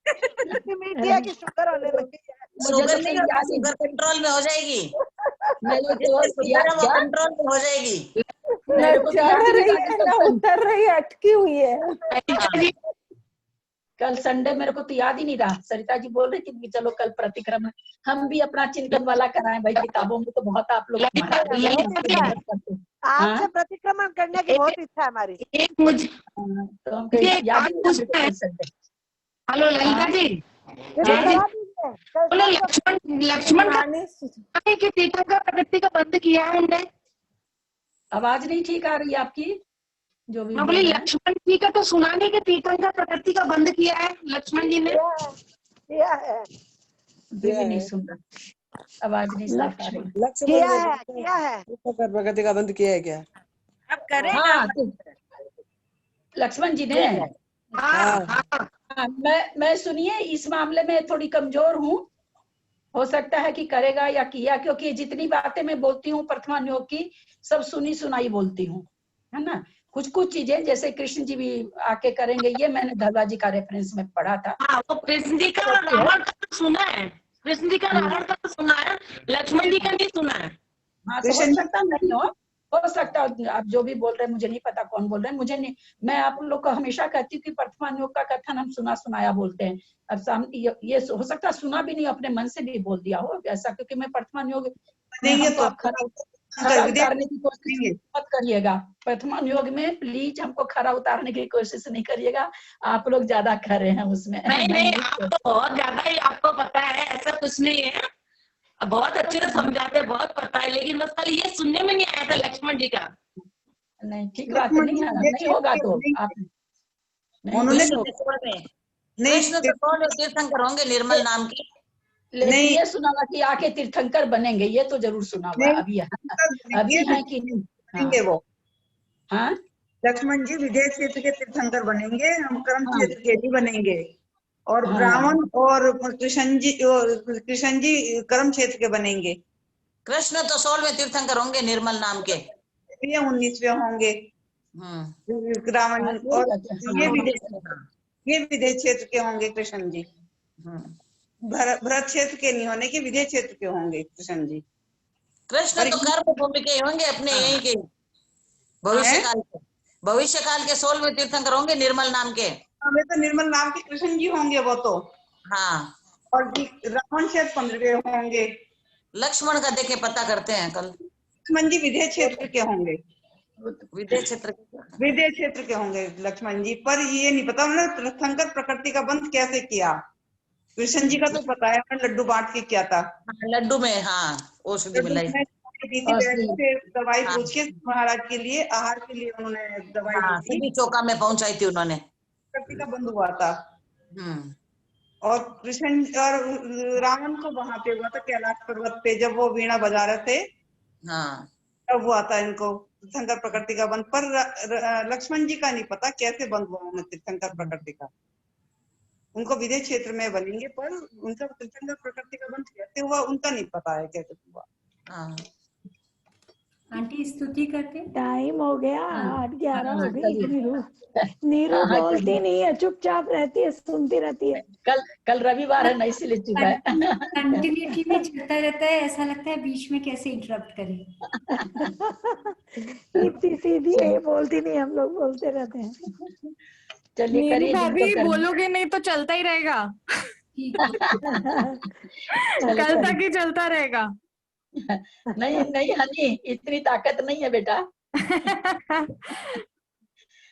इतनी मीठी है कि शुगर होने लगी है। शुगर नहीं होता, शुगर कंट्रोल में हो जाएगी। कंट्रोल में हो जाएगी। उतर रही अटकी हुई है। कल संडे मेरे को तो याद ही नहीं रहा। सरिता जी बोल रही थी कि चलो कल प्रतिक्रमण हम भी अपना चिंतन वाला कराएं भाई। किताबों में तो बहुत आप लोग आपसे प्रतिक्रमण करने की बहुत इच्छा है हमारी। एक मुझे तो हम हेलो ललिता जी, बोले लक्ष्मण के तीर्थंकर प्रकृति का बंद किया है हमने। आवाज नहीं ठीक आ रही है आपकी। जो भी बोले लक्ष्मण जी का तो सुनाने के तीर्थंकर प्रकृति का बंद किया है लक्ष्मण जी ने। किया है, नहीं सुन रहा, आवाज नहीं सुन पा रही। किया है प्रकृति का बंद किया है क्या? अब करेगा। हाँ, तो लक्ष्मण जी ने। मैं सुनिए, इस मामले में थोड़ी कमजोर हूँ। हो सकता है कि करेगा या किया, क्योंकि जितनी बातें मैं बोलती हूँ प्रथमान योग की सब सुनी सुनाई बोलती हूँ, है ना। कुछ चीजें जैसे कृष्ण जी भी आके करेंगे, ये मैंने धरवा जी का रेफरेंस में पढ़ा था। वो कृष्ण जी का रावण का सुना है, कृष्ण जी का रावण का सुना है, लक्ष्मण जी का नहीं सुना है। हाँ, तो हो सकता नहीं हो सकता। आप जो भी बोल रहे हैं, मुझे नहीं पता कौन बोल रहे हैं, मुझे नहीं। मैं आप लोग को हमेशा कहती हूँ कि प्रथमान योग का कथन हम सुना सुनाया बोलते हैं। अब सामने ये हो सकता सुना भी नहीं, अपने मन से भी बोल दिया हो ऐसा, क्योंकि मैं प्रथमान योग खरा उतारने की कोशिश मत करिएगा। प्रथमान योग में प्लीज हमको खरा उतारने की कोशिश नहीं करिएगा। आप लोग ज्यादा कर रहे हैं उसमें। नहीं, आप तो बहुत ज्यादा ही, आपको पता है, ऐसा कुछ नहीं है। बहुत अच्छे से समझाते, बहुत पता है, लेकिन बस कल ये सुनने में नहीं आया था लक्ष्मण जी का। नहीं, ठीक बात नहीं होगा तो आप कृष्ण तो तीर्थंकर होंगे निर्मल नाम की। नहीं, ये सुना कि आके तीर्थंकर बनेंगे, ये तो जरूर सुना हुआ। अभी है कि नहीं वो। हाँ, लक्ष्मण जी विदेह क्षेत्र के तीर्थंकर बनेंगे, हम कर्म क्षेत्र के भी बनेंगे। और ब्राह्मण और कृष्ण जी कर्म क्षेत्र के बनेंगे। कृष्ण तो 16वें तीर्थंकर होंगे निर्मल नाम के, 19वें होंगे ब्राह्मण। और ये विदेह क्षेत्र के होंगे कृष्ण जी। भरत क्षेत्र के नहीं होने के, विदेह क्षेत्र के होंगे कृष्ण जी। कृष्ण तो कर्म भूमि के होंगे अपने यहीं के। भविष्य काल के 16वें तीर्थंकर होंगे निर्मल नाम के। हमें तो निर्मल नाम के कृष्ण जी होंगे वो तो। हाँ, और रावण क्षेत्र 15वें होंगे। लक्ष्मण का देखे पता करते हैं कल। लक्ष्मण जी विदेह क्षेत्र के होंगे। विदेह क्षेत्र के होंगे लक्ष्मण जी। पर ये नहीं पता उन्होंने तीर्थंकर प्रकृति का बंध कैसे किया। कृष्ण जी का तो पता है, लड्डू बांट के किया था। लड्डू में, हाँ, औषधि मिलाई। दवाई पूछ के महाराज के लिए, आहार के लिए उन्होंने दवाई सभी चौका में पहुंचाई थी उन्होंने। प्रकृति का बंद हुआ था। और कृष्ण और रावण को वहां पे हुआ था कैलाश पर्वत पे, जब वो वीणा बजा रहे थे तब हुआ था इनको तीर्थंकर प्रकृति का बंद। पर लक्ष्मण जी का नहीं पता कैसे बंद हुआ उन्हें तीर्थंकर प्रकृति का। उनको विदेश क्षेत्र में बनेंगे, पर उनका तीर्थंकर प्रकृति का बंद कैसे हुआ उनका नहीं पता है कैसे हुआ। आंटी स्तुति करते। टाइम हो गया 8:11 हो गई। नीरू बोलती नहीं है, चुपचाप रहती है, सुनती रहती है। कल रविवार है ना, इसीलिए चुप है। कंटिन्यूटी में चलता रहता है, ऐसा लगता है बीच में कैसे इंटरप्ट करें। इतनी सीधी है, बोलती नहीं, हम लोग बोलते रहते हैं। चलिए करिए, भाभी बोलोगे नहीं तो चलता ही रहेगा। कल तक ही चलता रहेगा। नहीं नहीं हनी, इतनी ताकत नहीं है बेटा।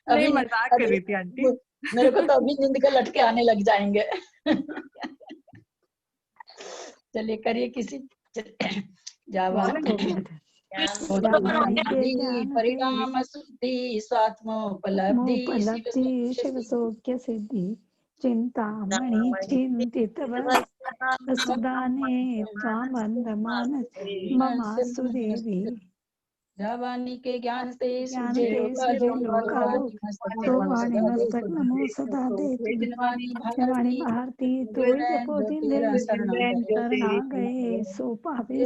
नहीं, मजाक कर रही थी आंटी। मेरे को तो अभी नींद के लटके आने लग जाएंगे। चलिए करिए किसी परिणाम शुद्धि स्वात्मोपलब्धि शिव सौख्य सिद्धि चिंतामणि चिंतित वसुदाने त्वामंदमानस ममासु देवी। जवानी के ज्ञान से सुजे लोकालोक तो वाणी मस्तक नमो सदा देती। वाणी भारती तो जपो दिन शरणा गए सो पावे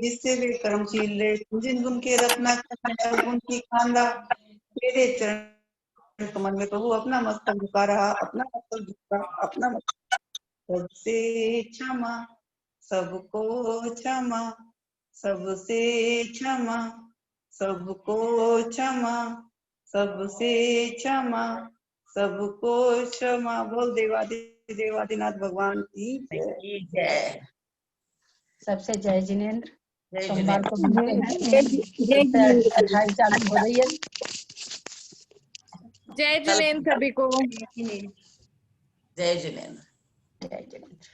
जिससे वे कर्मशील रहे, जिन गुण के रत्ना गुण की खांदा, तेरे चरण कमल में प्रभु अपना मस्तक झुका रहा, अपना मस्तक झुका, अपना मस्तक। सबसे क्षमा सबको क्षमा, सबसे क्षमा सबको क्षमा, सबसे क्षमा सबको क्षमा। बोल देवादिनाथ भगवान की जय। सबसे जय जिनेंद्र। सोमवार को 28 चालू हो रही है। जय जिनेंद्र सभी को। जय जिनेंद्र। जय जिनेंद्र।